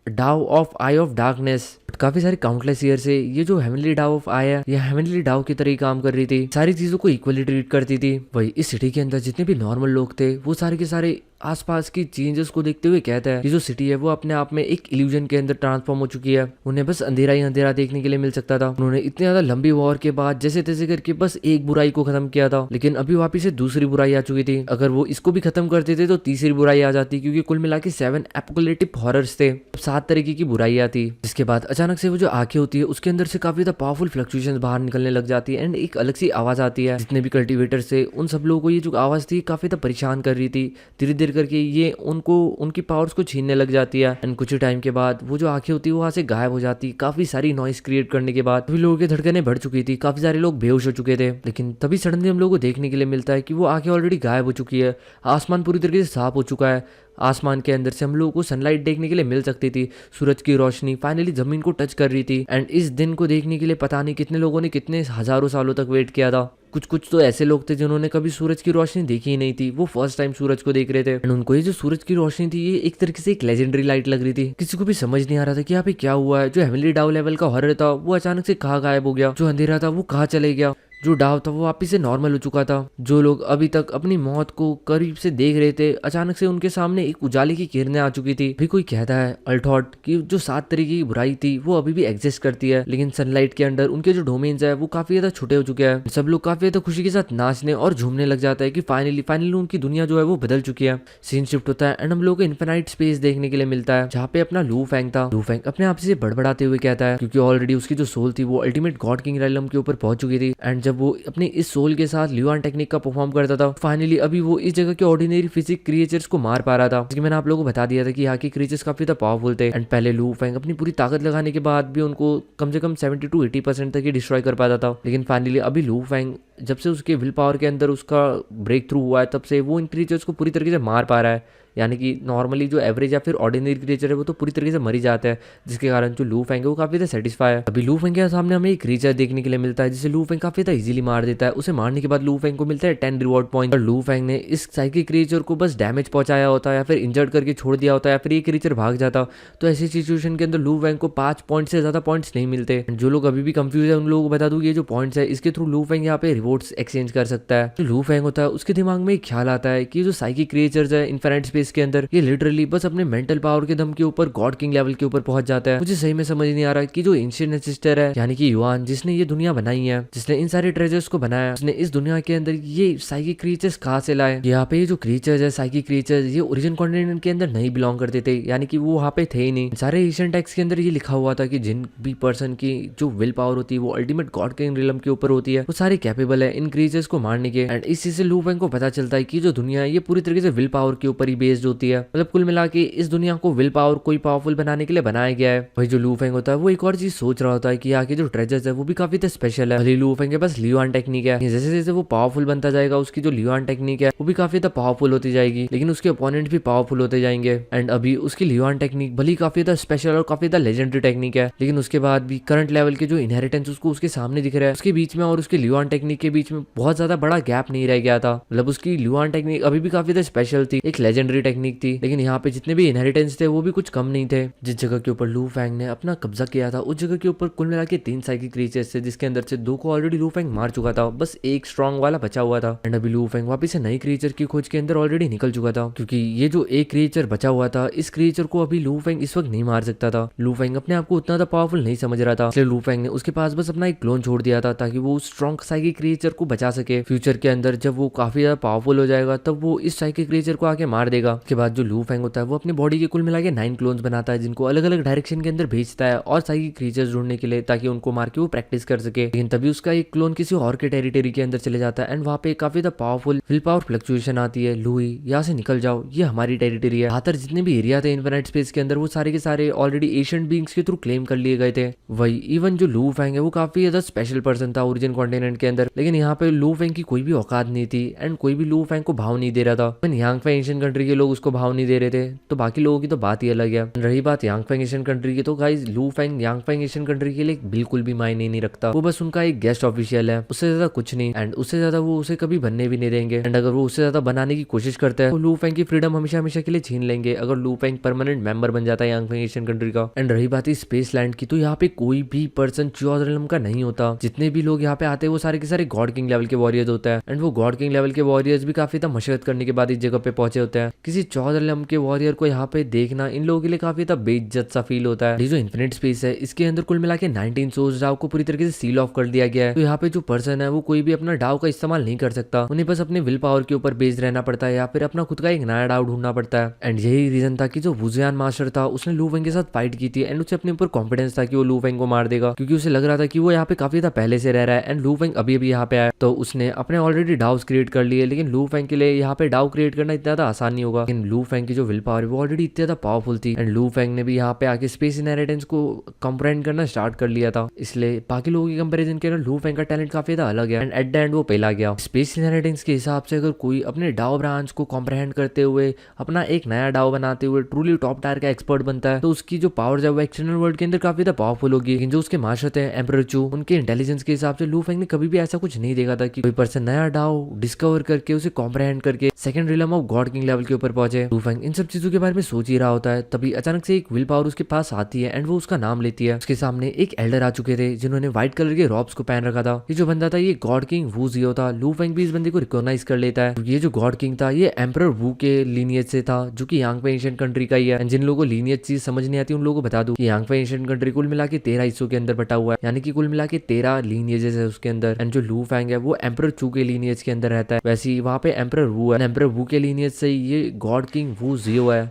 Speaker 1: डाउ ऑफ आई ऑफ डार्कनेस। काफी सारे काउंटलेस ईयर से ये जो हेवनली डाउ ऑफ आई है ये हेवनली डाउ की तरह ही काम कर रही थी, सारी चीजों को इक्वली ट्रीट करती थी। वही इस सिटी के अंदर जितने भी नॉर्मल लोग थे वो सारे के सारे आसपास की चेंजेस को देखते हुए कहता है ये जो सिटी है वो अपने आप में एक इल्यूजन के अंदर ट्रांसफॉर्म हो चुकी है। उन्हें बस अंधेरा ही अंधेरा देखने के लिए मिल सकता था। उन्होंने इतनी ज्यादा लंबी वॉर के बाद जैसे तैसे करके बस एक बुराई को खत्म किया था, लेकिन अभी वापिस से दूसरी बुराई आ चुकी थी। अगर वो इसको भी खत्म कर देते तो तीसरी बुराई आ जाती, क्योंकि कुल मिला के 7 एपोकलिप्टिक हॉरर्स थे, 7 तरीके की बुराइयां थी। जिसके बाद अचानक से वो जो आंखें होती है उसके अंदर से काफी ज्यादा पावरफुल फ्लक्चुएशंस बाहर निकलने लग जाती है एंड एक अलग सी आवाज आती है। जितने भी कल्टिवेटर थे उन सब लोगों को ये जो आवाज थी काफी ज्यादा परेशान कर रही थी। धीरे धीरे करके ये उनको उनकी पावर्स को छीनने लग जाती है एंड कुछ टाइम के बाद वो जो आंखें होती है वहां से गायब हो जाती। काफी सारी नॉइस क्रिएट करने के बाद सभी लोगों की धड़कनें बढ़ चुकी थी, काफी सारे लोग बेहोश हो चुके थे। लेकिन तभी सडनली हम लोगों को देखने के लिए मिलता है कि वो आंखें ऑलरेडी गायब हो चुकी है, आसमान पूरी तरीके से साफ हो चुका है। आसमान के अंदर से हम लोगों को सनलाइट देखने के लिए मिल सकती थी, सूरज की रोशनी फाइनली जमीन को टच कर रही थी। एंड इस दिन को देखने के लिए पता नहीं कितने लोगों ने कितने हजारों सालों तक वेट किया था। कुछ तो ऐसे लोग थे जिन्होंने कभी सूरज की रोशनी देखी ही नहीं थी, वो फर्स्ट टाइम सूरज को देख रहे थे। एंड उनको ये जो सूरज की रोशनी थी ये एक तरीके से एक लेजेंडरी लाइट लग रही थी। किसी को भी समझ नहीं आ रहा था कि यहाँ पे क्या हुआ है। जो हेवनली डाउ लेवल का हॉरर था वो अचानक से कहाँ गायब हो गया, जो अंधेरा था वो कहाँ चले गया। जो डाव था वो वापिस से नॉर्मल हो चुका था। जो लोग अभी तक अपनी मौत को करीब से देख रहे थे, अचानक से उनके सामने एक उजाले की किरणें आ चुकी थी। भी कोई कहता है अल्थॉट कि जो 7 तरीके की बुराई थी वो अभी भी एग्जिस्ट करती है, लेकिन सनलाइट के अंदर उनके जो डोमेन्स है वो काफी ज्यादा छोटे हो चुके हैं। सब लोग काफी ज्यादा खुशी के साथ नाचने और झूमने लग जाता है कि फाइनली उनकी दुनिया जो है वो बदल चुकी है। सीन शिफ्ट होता है एंड हम लोग को इन्फिनाइट स्पेस देखने के लिए मिलता है, जहाँ पे अपना लू फैंग था। लू फैंग अपने आप से बड़बड़ाते हुए कहता है, क्योंकि ऑलरेडी उसकी जो सोल थी वो अल्टीमेट गॉड किंग रेलम के ऊपर पहुंच चुकी थी। एंड जब वो अपने इस सोल के साथ ल्यूआन टेक्निक का परफॉर्म करता था, फाइनली अभी वो इस जगह के ऑर्डिनरी फिजिक क्रिएचर्स को मार पा रहा था। जैसे मैंने आप लोगों को बता दिया था कि यहाँ के क्रिएचर्स काफी ज्यादा पावरफुल थे। एंड पहले लू फैंग अपनी पूरी ताकत लगाने के बाद भी उनको कम से कम 70 to 80% तक ही डिस्ट्रॉय कर पाता था। लेकिन फाइनली अभी लू फैंग जब से उसके विल पावर के अंदर उसका ब्रेक थ्रू हुआ है, तब से वो इन क्रिएचर्स को पूरी तरीके से मार पा रहा है। यानी कि नॉर्मली जो एवरेज या फिर ऑर्डिनरी क्रिएचर है वो तो पूरी तरीके से मर ही जाता है, जिसके कारण जो लू फैंग है वो काफी ज्यादा सेटिस्फाई है। अभी लू फैंग के सामने हमें एक क्रिएचर देखने के लिए मिलता है जिसे लू फैंग काफी ज्यादा इजीली मार देता है। उसे मारने के बाद लू फैंग को मिलता है 10 रिवॉर्ड पॉइंट। और लू फैंग ने इस साइकिक क्रिएचर को बस डैमेज पहुंचाया होता या फिर इंजर्ड करके छोड़ दिया होता या फिर ये क्रिएचर भाग जाता, तो ऐसी सिचुएशन के अंदर लू फैंग को 5 पॉइंट से ज्यादा पॉइंट्स नहीं मिलते। जो लोग अभी भी कंफ्यूज है उन लोगों को बता दूं, ये जो पॉइंट्स है इसके थ्रू लू फैंग यहाँ पे रिवॉर्ड्स एक्सचेंज कर सकता है। जो लू फैंग होता है उसके दिमाग में एक ख्याल आता है कि जो साइकिक क्रिएचर्स है इनफिनिट स्पेस के अंदर, ये लिटरली बस अपने मेंटल पावर के दम के ऊपर गॉड किंग लेवल के ऊपर पहुंच जाता है। मुझे सही में समझ नहीं आ रहा कि जो एंशिएंट एंसेस्टर है यानी कि युआन, जिसने ये दुनिया बनाई है, जिसने इन सारे ट्रेजर्स को बनाया, उसने इस दुनिया के अंदर ये साइकिक क्रिएचर्स कहाँ से लाए। यहाँ पे ये जो क्रिएचर्स है साइकिक क्रिएचर्स, ये ओरिजिन कॉन्टिनेंट के अंदर नहीं बिलोंग करते थे, यानी कि वो वहाँ पे थे ही नहीं। सारे एशियन टेक्स्ट के अंदर ये लिखा हुआ था कि जिन भी पर्सन की जो विल पावर होती है वो अल्टीमेट गॉड किंग रिलम के ऊपर होती है, वो सारे कैपेबल है इन क्रिएचर्स को मारने के। एंड इसी से लू फैंग को पता चलता है कि जो दुनिया है ये पूरी तरीके से विल पावर के ऊपर ही बेस्ड होती है। मतलब कुल मिला के इस दुनिया को विल पावर कोई पावरफुल बनाने के लिए बनाया गया है। वही जो लू फैंग होता है वो एक और चीज सोच रहा होता है कि यहाँ के जो ट्रेजर्स है वो भी काफी स्पेशल है। भले लू फैंग के पास ल्यूआन टेक्निक है, जैसे जैसे वो पावरफुल बनता जाएगा उसकी जो ल्यूआन टेक्निक है वो भी काफी पावरफुल होती जाएगी, लेकिन उसके ओपोनेंट भी पावरफुल होते जाएंगे। एंड अभी उसकी ल्यूआन टेक्निक भली काफी स्पेशल और काफी लेजेंडरी टेक्निक है, लेकिन उसके बाद भी करंट लेवल के जो इनहेरिटेंस उसको उसके सामने दिख रहा है, उसके बीच में और उसके ल्यूआन टेक्निक के बीच में बहुत ज्यादा बड़ा गैप नहीं रह गया था। मतलब उसकी ल्यूआन टेक्निक अभी भी काफी स्पेशल थी, एक लेजेंडरी टेक्निक थी, लेकिन यहाँ पे जितने भी इनहेरिटेंस थे वो भी कुछ कम नहीं थे। जिस जगह के ऊपर लू फैंग ने अपना कब्जा किया था उस जगह के ऊपर कुल मिला के 3 साइकिक क्रिएचर्स थे, जिसके अंदर से 2 को ऑलरेडी लू फैंग मार चुका था, बस एक स्ट्रॉन्ग वाला बचा हुआ था। एंड अभी लू फैंग वापस से नई क्रिएचर की खोज के अंदर ऑलरेडी निकल चुका था, क्योंकि ये जो एक क्रिएचर बचा हुआ था इस क्रिएचर को अभी लू फैंग इस वक्त नहीं मार सकता था। लू फैंग अपने आप को उतना ज्यादा पावरफुल नहीं समझ रहा था, इसलिए लू फैंग ने उसके पास बस अपना एक क्लोन छोड़ दिया था ताकि वो स्ट्रॉन्ग साइकिक क्रिएचर को बचा सके। फ्यूचर के अंदर जब वो काफी ज्यादा पावरफुल हो जाएगा तब वो इस साइकिक क्रिएचर को आके मार देगा। उसके बाद जो लू फैंग होता है वो अपनी बॉडी के कुल मिला के 9 क्लोन्स बनाता है, जिनको अलग अलग डायरेक्शन के अंदर भेजता है और साइकिक क्रिएचर्स ढूंढने के लिए, ताकि उनको मार के वो प्रैक्टिस कर सके। लेकिन तभी उसका एक क्लोन किसी और के टेरिटरी के अंदर चले जाता है एंड वहाँ पे काफी पावरफुल विल पावर फ्लक्चुएशन आती है। लुई, यहाँ से निकल जाओ, ये हमारी टेरिटरी है। खातर जितने भी एरिया थे इनफिनिट स्पेस के अंदर वो सारे के सारे ऑलरेडी एशियंट बीइंग्स के थ्रू क्लेम कर लिए गए थे। वही इवन जो लू फैंग है वो काफी ज्यादा स्पेशल पर्सन था ओरिजिन कॉन्टिनेंट के अंदर, लेकिन यहाँ पे लू फैंग की कोई भी औकात नहीं थी एंड कोई भी लू फैंग को भाव नहीं दे रहा था। यांगफैंग एशियन कंट्री के लोग उसको भाव नहीं दे रहे थे, तो बाकी लोगों की तो बात ही अलग है। रही बात यांगफैंग एशियन कंट्री की, तो गाइस लू फैंग यांगफैंग एशियन कंट्री के लिए बिल्कुल भी मायने नहीं रखता, वो बस उनका एक गेस्ट ऑफिशियल है, उससे ज्यादा कुछ नहीं। एंड उससे ज्यादा वो उसे कभी बनने भी नहीं देंगे, एंड अगर वो उससे ज्यादा बनाने की कोशिश करता है तो लू फैंग की फ्रीडम हमेशा हमेशा के लिए छीन लेंगे अगर लू फैंग परमानेंट मेंबर बन जाता है यांगफैंग एशियन कंट्री का। एंड रही बात स्पेस लैंड की, तो यहाँ पे कोई भी पर्सन च्योजरलम का नहीं होता। जितने भी लोग यहाँ पे आते हैं वो सारे के सारे गॉड किंग लेवल के वॉरियर्स होता है, एंड वो गॉड किंग लेवल के वॉरियर्स भी काफी मशक्कत करने के बाद इस जगह पे पहुंचे होते हैं। किसी च्योजरलम के वॉरियर को यहाँ पे देखना इन लोगों के लिए काफी बेइज्जत सा फील होता है। ये जो इन्फिनिट स्पेस है इसके अंदर कुल मिला के 19 सोर्स डाव को पूरी तरीके से सील ऑफ कर दिया गया है, तो यहाँ पे जो पर्सन है वो कोई भी अपना डाव का इस्तेमाल नहीं कर सकता, उन्हें बस अपने विल पावर के ऊपर बेस्ड रहना पड़ता है या फिर अपना खुद का एक नया डाव ढूंढना पड़ता है। एंड यही रीजन था कि जो वुजियान मास्टर था उसने लू फैंग के साथ फाइट की थी, एंड उसे अपने ऊपर कॉन्फिडेंस था कि वो लू फैंग को मार देगा, क्योंकि उसे लग रहा था कि वो यहाँ पे काफी पहले से रह रहा है एंड लू फैंग अभी अभी यहाँ पे आया, तो उसने अपने ऑलरेडी डाउस क्रिएट कर लिए। लेकिन लू फैंग के लिए यहाँ पे डाउ क्रिएट करना इतना ज्यादा आसान नहीं होगा, लेकिन लू फैंग की जो विल पावर है वो ऑलरेडी इतना ज्यादा पावरफुल थी, एंड लू फैंग ने भी यहाँ पे आके स्पेस इनहेरिटेंस को कंप्रेहेंड करना स्टार्ट कर लिया था। इसलिए बाकी लोगों की कंपैरिजन के लू फैंग का टैलेंट काफी ज्यादा अलग है, एंड एट द एंड वो पहला गया। स्पेस इनहेरिटेंस के हिसाब से अगर कोई अपने डाउ ब्रांच को कंप्रेहेंड करते हुए अपना एक नया डाउ बनाते हुए ट्रूली टॉप टायर का एक्सपर्ट बनता है, तो उसकी जो पावर है वो एक्सटर्नल वर्ल्ड के अंदर काफी ज्यादा पावरफुल होगी। लेकिन जो उसके मास्टर थे एम्परर चू, उनके इंटेलिजेंस के हिसाब से लू फैंग ने कभी भी ऐसा कुछ कुछ नहीं देखा था कि कोई पर्सन नया डाओ डिस्कवर करके उसे कॉम्प्रहेंड करके second realm of God king level के ऊपर पहुंचे। लू फेंग इन सब चीजों के बारे में सोच ही रहा होता है, तभी अचानक से एक विल पावर उसके पास आती है एंड वो उसका नाम लेती है। उसके सामने एक एल्डर आ चुके थे जिन्होंने व्हाइट कलर के रॉब्स को पहन रखा था। ये जो बंदा था ये गॉड किंग वू जियो था। लू फेंग भी इस बंदे को रिकॉग्नाइज कर लेता है। ये जो गॉड किंग था ये एम्परर वू के लीनियज से था, जो कि यांगफे एशियन कंट्री का ही है। जिन लोगों को लीनियज चीज समझ नहीं आती उन लोगों को बता दूं कि यांगफे एशियन कंट्री कुल मिला के 13 हिस्सों के अंदर बटा हुआ है, यानी कि कुल मिला के 13 लीनियजेस है उसके अंदर। एंड जो लू फेंग है वो एम्परर चू के लीनियज के अंदर रहता है, वैसे ही वहाँ पे एम्परर वू है। एम्परर वू के लीनियज से ये गॉड किंग वू जियो है।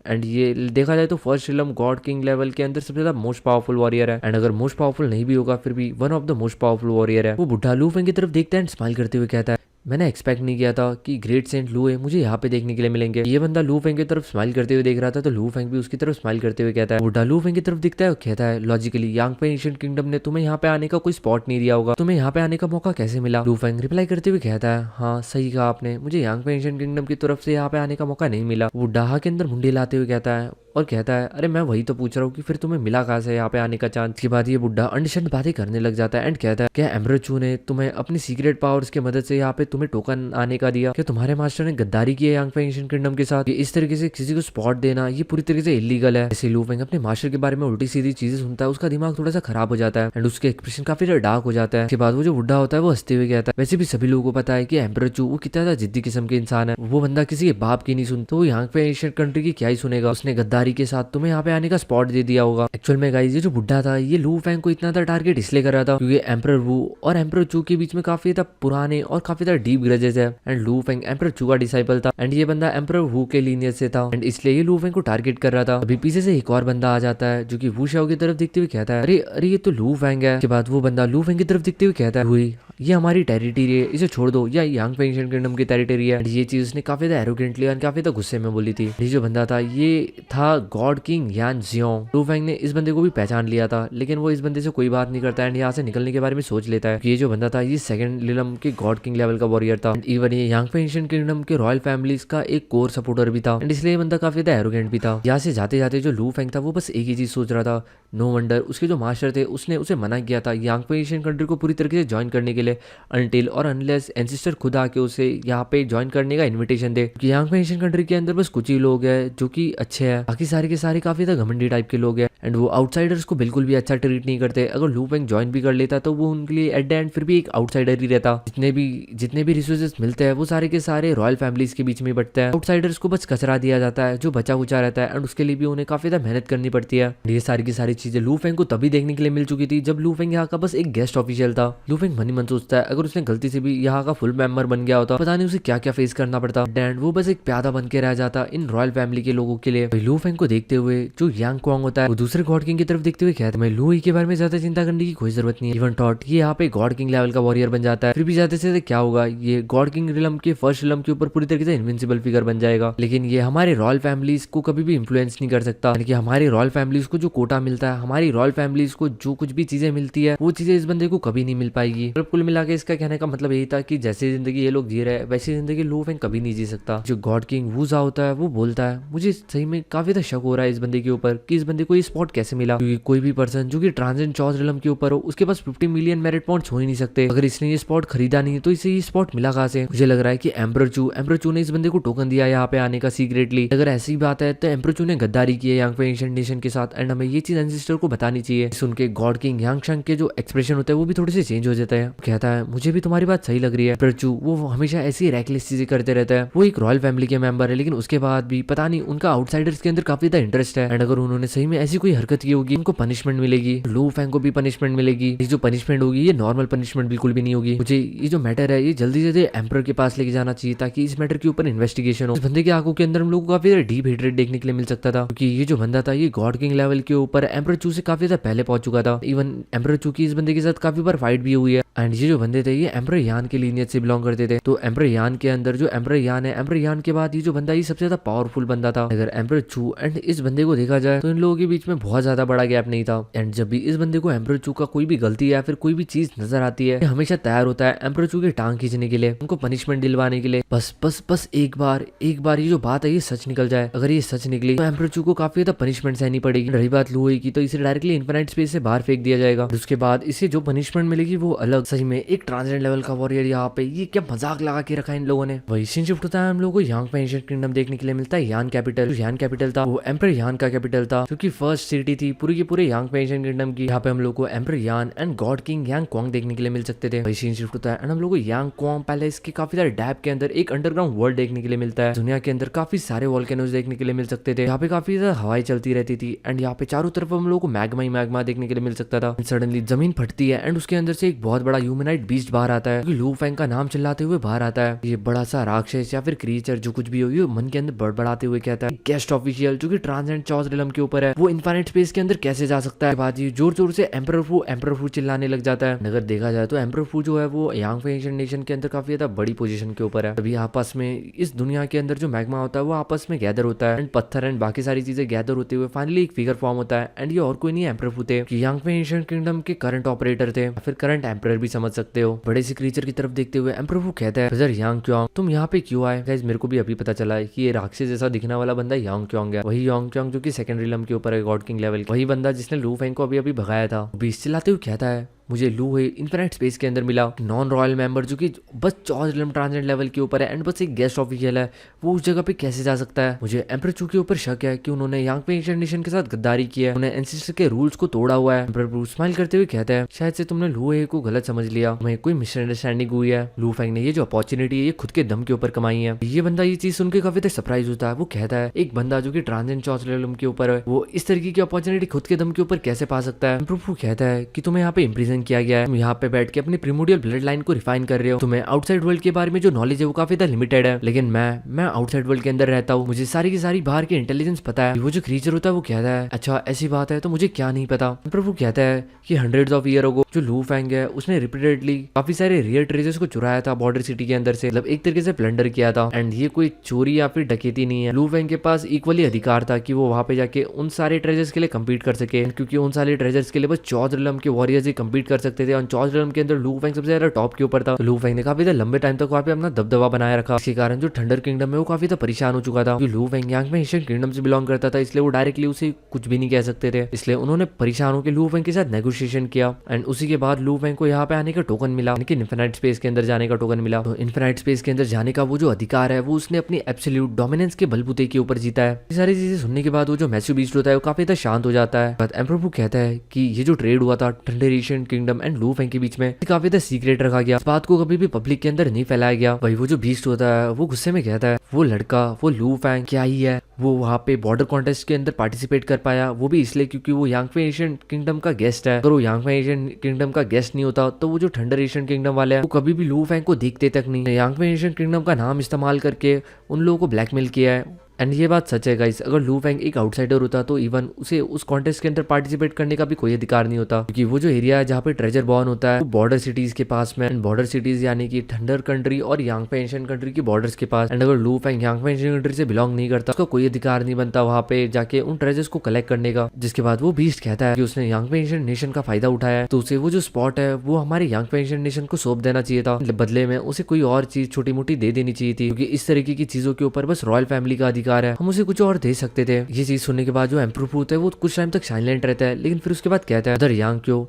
Speaker 1: एंड ये देखा जाए तो first realm God king level के अंदर सबसे ज्यादा मोस्ट पावरफुल वॉरियर है। एंड अगर मोस्ट पावरफुल नहीं भी होगा फिर भी one of the most powerful warrior है। वो बुढ़ा लू फेंग की तरफ देखता है एंड स्माइल करते हुए कहता है, मैंने एक्सपेक्ट नहीं किया था कि ग्रेट सेंट लू है मुझे यहाँ पे देखने के लिए मिलेंगे। ये बंदा लू फेंग की तरफ स्माइल करते हुए देख रहा था, तो लू फेंग भी उसकी तरफ स्माइल करते हुए कहता है। बुढ़ा लू फेंग की तरफ दिखता है और कहता है, लॉजिकली यांगफे एशियन किंगडम ने तुम्हें यहाँ पे आने का कोई स्पॉट नहीं दिया होगा, तुम्हें यहाँ पे आने का मौका कैसे मिला? लू फेंग रिप्लाई करते हुए कहता है, हाँ सही कहा आपने, मुझे यांगफे एशियन किंगडम की तरफ से यहाँ पे आने का मौका नहीं मिला। वो डाहा के अंदर मुंडी लाते हुए कहता है और कहता है, अरे मैं वही तो पूछ रहा हूँ कि फिर तुम्हें मिला कहाँ से यहाँ पे आने का चांस? इसके बाद ये बुढ़ा अंडशंड बातें करने लग जाता है एंड कहता है, क्या एम्परर चू ने तुम्हें अपनी सीक्रेट पावर्स की मदद से यहाँ पे तुम्हें टोकन आने का दिया? क्या तुम्हारे मास्टर ने गद्दारी की है यांगफे एशियन किंगडम के साथ? इस तरीके से किसी को स्पॉट देना ये पूरी तरीके से इलीगल है। ऐसे लू फेंग अपने मास्टर के बारे में उल्टी सीधी चीजें सुनता है, उसका दिमाग थोड़ा सा खराब हो जाता है एंड उसके एक्सप्रेशन काफी ज्यादा डार्क हो जाता है। इसके बाद वो जो बुढ़ा होता है वो हंसते हुए कहता है, वैसे भी सभी लोगों को पता है कि एम्परर चू वो कितना ज्यादा जिद्दी किस्म के इंसान है, वो बंदा किसी के बाप की नहीं सुनता, वो यांगफे एशियन कंट्री की क्या ही सुनेगा। उसने गद्दारी के साथ तुम्हें यहाँ पे आने का स्पॉट दे दिया होगा। एक्चुअल में गाइस ये जो बुढ़ा था ये लू फेंग को इतना ज्यादा टारगेट इसलिए कर रहा था क्योंकि एम्परर वू और एम्परर चू के बीच में काफी ज्यादा पुराने और काफी ज्यादा डीप ग्रजेस है। एंड लू फेंग एम्परर चू का डिसाइपल था एंड ये बंदा एम्परर वू के लीनियज से था एंड इसलिए ये लू फेंग को टारगेट कर रहा था। अभी पीछे से एक और बंदा आ जाता है जो कि वू शाओ की तरफ देखते हुए कहता है, अरे अरे ये तो लू फेंग है। के बाद वो बंदा लू फेंग की तरफ देखते हुए कहता है, हुई ये हमारी टेरिटरी है, इसे छोड़ दो, या यांगफे एशियन किंगडम की टेरिटरी है। ये चीज उसने काफी ज्यादा एरोगेंटली और काफी ज्यादा गुस्से में बोली थी। ये जो बंदा था ये था गॉड किंग यान जियोंग। लू फेंग ने इस बंदे को भी पहचान लिया था, लेकिन वो इस बंदे से कोई बात नहीं करता एंड यहाँ से निकलने के बारे में सोच लेता है कि ये जो बंदा था ये सेकंड रिलम के गॉड किंग लेवल का वॉरियर था। इवन ये यांगफे एशियन किंगडम के रॉयल फैमिलीज का एक कोर सपोर्टर भी था एंड इसलिए ये बंदा काफी ज्यादा एरोगेंट भी था। यहाँ से जाते जाते जो लू फेंग था वो बस एक ही चीज सोच रहा था, नो वंडर उसके जो मास्टर थे उसने उसे मना किया था यांगफे एशियन कंट्री को पूरी तरीके से ज्वाइन करने के लिए, अनटिल और अनलेस एंसेस्टर खुद आके उसे यहाँ पे ज्वाइन करने का इन्विटेशन दे। यांगफे एशियन कंट्री के अंदर बस कुछ ही लोग हैं जो कि अच्छे हैं, बाकी सारे के सारे काफी ज्यादा घमंडी टाइप के लोग हैं एंड वो आउटसाइडर्स को बिल्कुल भी अच्छा ट्रीट नहीं करते। अगर लू फेंग ज्वाइन भी कर लेता तो वो उनके लिए एट द एंड फिर भी एक आउटसाइडर ही रहता। जितने भी रिसोर्सेज मिलते हैं वो सारे के सारे रॉयल फैमिलीज के बीच में बटते हैं। आउटसाइडर्स को बस कचरा दिया जाता है जो बचा कुचा रहता है एंड उसके लिए भी उन्हें काफी ज्यादा मेहनत करनी पड़ती है। ये सारी की सारी चीजें लू फेंग को तभी देखने के लिए मिल चुकी थी जब लू फेंग यहाँ का बस एक गेस्ट ऑफिशियल था। लू फेंग मन ही मन सोचता है अगर उसने गलती से भी यहाँ का फुल मेंबर बन गया होता पता नहीं उसे क्या क्या फेस करना पड़ता एंड वो बस एक प्यादा बन के रह जाता इन रॉयल फैमिली के लोगों के लिए। लू फेंग को देखते हुए जो यांग क्वांग होता है वो दूसरे गॉड किंग की तरफ देखते हुए कहता है, मैं लू ही के बारे में ज्यादा चिंता करने की कोई जरूरत नहीं है। इवन टॉट ये यहाँ पे गॉड किंग लेवल का वॉरियर बन जाता है, फिर भी ज्यादा से क्या होगा ये गॉड किंग रिलम के फर्स्ट रिलम के ऊपर पूरी तरीके से इनविंसिबल फिगर बन जाएगा, लेकिन ये हमारे रॉयल फैमिलीज को कभी भी इन्फ्लुएंस नहीं कर सकता। यानी कि हमारे रॉयल फैमिलीज को जो कोटा मिलता है, हमारी रॉयल फैमिलीज को जो कुछ भी चीजें मिलती है वो चीजें इस बंदे को कभी नहीं मिल पाएगी। मतलब कुल मिला के इसका कहने का मतलब यही था कि जैसी जिंदगी ये लोग जी रहे हैं वैसी जिंदगी लू फेंग कभी नहीं जी सकता। जो गॉड किंग वूजा होता है वो बोलता है, मुझे सही में काफी ज्यादा शक हो रहा है इस बंदे के ऊपर कि इस बंदे को ये स्पॉट कैसे मिला, क्योंकि कोई भी पर्सन जो कि ट्रांसेंड चौथ रिलम के ऊपर हो उसके पास 50 मिलियन मेरिट पॉइंट्स हो ही नहीं सकते। अगर इसने ये स्पॉट खरीदा नहीं तो इसे ये स्पॉट मिला कहाँ से? मुझे लग रहा है कि एम्परर चू ने इस बंदे को टोकन दिया यहाँ पे आने का सीक्रेटली। अगर ऐसी बात है तो एम्परर चू ने गद्दारी की है यांगफे एशियन नेशन के साथ एंड हमें ये चीज एंसेस्टर को बतानी चाहिए। सुन के गॉड किंग यांगशंग के जो एक्सप्रेशन होते हैं वो भी थोड़े से चेंज हो जाता है। कहता है मुझे भी तुम्हारी बात सही लग रही है। एम्परर चू वो हमेशा ऐसी रैकलेस चीजें करते रहता है। वो एक रॉयल फैमिली के मेंबर है लेकिन उसके बाद भी पता नहीं उनका आउटसाइडर्स के अंदर काफी ज्यादा इंटरेस्ट है एंड अगर उन्होंने सही में ऐसी कोई हरकत की होगी उनको पनिशमेंट मिलेगी। लू फेंग को भी पनिशमेंट मिलेगी। ये जो पनिशमेंट होगी ये नॉर्मल पनिशमेंट बिल्कुल भी नहीं होगी। मुझे ये जो मैटर है ये जल्दी से एम्परर के पास लेके जाना चाहिए ताकि इस मैटर के ऊपर इन्वेस्टिगेशन हो। इस बंदे के आंखों के अंदर हम लोग को काफी ज्यादा डीप हेट्रेड देखने के लिए मिल सकता था क्योंकि ये जो बंदा था ये गॉड किंग लेवल के ऊपर एम्परर चू से काफी ज्यादा पहले पहुंच चुका था। इवन एम्परर चू की इस बंदे के साथ काफी बार फाइट भी हुई है एंड ये जो बंदे थे ये एम्परर यान के लीनियज से बिलोंग करते थे। तो एम्परर यान के अंदर जो एम्परर यान है, एम्परर यान के बाद ये जो बंदा ये सबसे ज्यादा पावरफुल बंदा था। अगर एम्परर चू एंड इस बंदे को देखा जाए तो इन लोगों के बीच में बहुत ज्यादा बड़ा गैप नहीं था एंड जब भी इस बंदे को एम्परर चू का कोई भी गलती या फिर कोई भी चीज नजर आती है हमेशा तैयार होता है एम्परर चू की टांग खींचने के लिए, उनको पनिशमेंट दिलवाने के लिए। बस एक बार ये जो बात है ये सच निकल जाए। अगर ये सच निकली तो एम्परर चू को काफी ज्यादा पनिशमेंट सहनी पड़ेगी। रही बात लू की की तो इसे डायरेक्टली इन्फिनाइट स्पेस से बाहर फेंक दिया जाएगा। उसके बाद इसे जो पनिशमेंट मिलेगी वो अलग। सही में एक ट्रांसेंडेंट लेवल का वॉरियर यहाँ पे, ये क्या मजाक लगा के रखा है इन लोगों ने। वही सीन शिफ्ट होता है, हम लोगों को यांग पे एंशिएंट किंगडम देखने के लिए मिलता है यान कैपिटल। यान कैपिटल था वो एम्पर यान का कैपिटल था, क्योंकि फर्स्ट सिटी थी पूरी की पूरे यांग पे एंशिएंट किंगडम की। यहाँ पे हम लोग को emperor Yan and god king Yang Kwang देखने के लिए मिल सकते थे। वही सीन शिफ्ट होता है एंड हम लोग को यांग क्वांग पैलेस के काफी सारे डैप के अंदर एक अंडरग्राउंड वर्ल्ड देखने के लिए मिलता है। दुनिया के अंदर काफी सारे वॉल्केनोज देखने के लिए मिल सकते थे। यहाँ पे काफी ज्यादा हवाएं चलती रहती थी एंड यहाँ पे चारों तरफ हम लोगों को मैग्मा ही मैग्मा देखने के लिए मिल सकता था। सडनली जमीन फटती है एंड उसके अंदर से एक बहुत बड़ा ह्यूमनाइड बीस्ट बाहर आता है, लू फेंग का नाम चिल्लाते हुए बाहर आता है। ये बड़ा सा राक्षस या फिर क्रीचर जो कुछ भी हो, ये मन के अंदर बड़बड़ाते हुए कहता है गेस्ट ऑफिशियल जो कि ट्रांसेंडेंट चॉस रिलम के ऊपर है, वो इनफाइनाइट स्पेस के अंदर कैसे जा सकता है। बात ये जोर जोर से एम्परर फू चिल्लाने लग जाता है। अगर देखा जाए तो एम्परर फू जो है वो यांग एशियन नेशन के अंदर काफी ज्यादा बड़ी पोजीशन के ऊपर है। तभी आपस में इस दुनिया के अंदर जो मैग्मा होता है वो आपस में गैदर होता है एंड पत्थर एंड बाकी सारी चीजें गैदर होते हुए फाइनली एक फिगर फॉर्म होता है। एंड ये और कोई नहीं एम्परर फू थे, यांग एशियन किंगडम के करंट ऑपरेटर थे, फिर करंट एम्परर भी समझ सकते हो। बड़े से क्रीचर की तरफ देखते हुए एम्परर फू कहता है ब्रदर यांग क्योंग, तुम यहाँ पे क्यों आए। गाइस मेरे को भी अभी पता चला है कि ये राक्षस जैसा दिखने वाला बंदा यांग क्योंग है। वही यांग क्योंग जो कि सेकंड रिलम के ऊपर है गॉड किंग लेवल, वही बंदा जिसने लू फेंग को अभी अभी भगाया था। बीस चिल्लाते हुए कहता है मुझे लू है इनफिनिट स्पेस के अंदर मिला, नॉन रॉयल मेंबर जो कि बस चॉस रिलम ट्रांसेंडेंट लेवल के ऊपर है एंड बस एक गेस्ट ऑफिशियल है, वो उस जगह पे कैसे जा सकता है। मुझे एम्परर चू के ऊपर शक है कि उन्होंने यांग पे एशियन नेशन के साथ गद्दारी की है, उन्हें एंसेस्टर के रूल्स को तोड़ा हुआ है। एम्परर ब्रू स्माइल करते हुए कहता है शायद से तुमने लू है को गलत समझ लिया, तुम्हें कोई मिसअंडरस्टैंडिंग हुई है। लू फेंग ने ये जो अपॉर्चुनिटी है ये खुद के दम के ऊपर कमाई है। ये बंदा ये चीज सुनकर काफी सरप्राइज होता है। वो कहता है एक बंदा जो कि ट्रांसेंडेंट चॉस रिलम के ऊपर है वो इस तरीके की अपॉर्चुनिटी खुद के दम के ऊपर कैसे पा सकता है। एम्परर ब्रू कहता है कि तुम्हें यहाँ पे इम्प्रिजन किया गया है, तुम यहाँ पे बैठ के अपनी प्रीमोडियल ब्लड लाइन को रिफाइन कर रहे हो, तुम्हें आउटसाइड वर्ल्ड के बारे में जो नॉलेज है वो काफी ज्यादा लिमिटेड है, लेकिन मैं आउटसाइड वर्ल्ड के अंदर रहता हूँ, मुझे सारी की सारी बाहर की इंटेलिजेंस पता है। वो जो क्रीचर होता है वो कहता है अच्छा ऐसी बात है तो मुझे क्या नहीं पता। पर वो कहता है कि हंड्रेड्स ऑफ ईयर अगो जो लू फेंग है उसने रिपीटेडली काफी सारे रियल ट्रेजर्स को चुराया था बॉर्डर सिटी के अंदर से, मतलब एक तरीके से प्लंडर किया था। एंड ये कोई चोरी या फिर डकैती नहीं है, लू फेंग के पास इक्वली अधिकार था कि वो वहां पे जाके उन सारे ट्रेजर्स के लिए कम्पीट कर सके, क्योंकि उन सारे ट्रेजर्स के लिए बस चौथ रिलम के वॉरियर्स ही कम्पीट कर सकते थे और चौथ रिलम के अंदर लू फेंग सबसे ज्यादा टॉप के ऊपर था। तो लू फेंग ने काफी लंबे टाइम तक वहाँ पे अपना दबदबा बनाए रखा, इसके कारण जो थंडर किंगडम है वो काफी परेशान हो चुका था। लू फेंग यांग में एशियन किंगडम से बिलोंग करता था, इसलिए वो डायरेक्टली उसे कुछ भी नहीं कह सकते थे, इसलिए उन्होंने परेशान होकर लू फेंग के साथ नेगोशिएशन किया। एंड उसी के बाद लू फेंग को यहाँ पे आने का टोकन मिला, यानी कि इनफिनाइट स्पेस के अंदर जाने का टोकन मिला। तो इनफिनाइट स्पेस के अंदर जाने का वो जो अधिकार है वो उसने अपनी एब्सोल्यूट डोमिनेंस के बलबूते के ऊपर जीता है। ये सारी चीजें सुनने के बाद वो जो मैसिव बीस्ट होता है वो काफी ज्यादा शांत हो जाता है। बट एम्परर कहता है कि ये जो ट्रेड हुआ था थंडर एशियन किंगडम एंड लू फेंग के बीच में काफी ज्यादा सीक्रेट रखा गया, इस बात को कभी भी पब्लिक के अंदर नहीं फैलाया गया। भाई वो जो बीस्ट होता है वो गुस्से में कहता है वो लड़का वो लू फेंग क्या ही है, वो वहाँ पे बॉर्डर कॉन्टेस्ट के अंदर पार्टिसिपेट कर पाया, वो भी इसलिए क्योंकि वो यांग पे एशियन किंगडम का गेस्ट है। अगर वो यांग पे एशियन किंगडम का गेस्ट नहीं होता तो वो जो थंडर एशियन किंगडम वाले हैं वो कभी भी लू फेंग को देखते तक नहीं। यांग पे एशियन किंगडम का नाम इस्तेमाल करके उन लोगों को ब्लैकमेल किया है। एंड ये बात सच है गाइस, अगर लू फेंग एक आउटसाइडर होता तो इवन उसे उस कॉन्टेस्ट के अंदर पार्टिसिपेट करने का भी कोई अधिकार नहीं होता, क्योंकि वो जो एरिया है जहाँ पे ट्रेजर बॉर्न होता है वो बॉर्डर सिटीज के पास में, एंड बॉर्डर सिटीज यानी कि थंडर कंट्री और यांग पे एशियन कंट्री की बॉर्डर्स के पास। एंड अगर लू फेंग यांग पे एशियन कंट्री से बिलोंग नहीं करता उसका कोई अधिकार नहीं बनता वहाँ पे जाके उन ट्रेजर्स को कलेक्ट करने का। जिसके बाद वो बीस्ट कहता है कि उसने यांग पे एशियन नेशन का फायदा उठाया है तो उसे वो जो स्पॉट है वो हमारे यांग पे एशियन नेशन को सौंप देना चाहिए था, बदले में उसे कोई और चीज छोटी मोटी दे देनी चाहिए थी, क्योंकि इस तरीके की चीजों के ऊपर बस रॉयल फैमिली का अधिकार है, हम उसे कुछ और दे सकते थे। ये चीज सुनने के बाद जो एम्परर होता है वो कुछ टाइम तक साइलेंट रहता है, लेकिन फिर उसके बाद कहता है अदर यांग क्यों,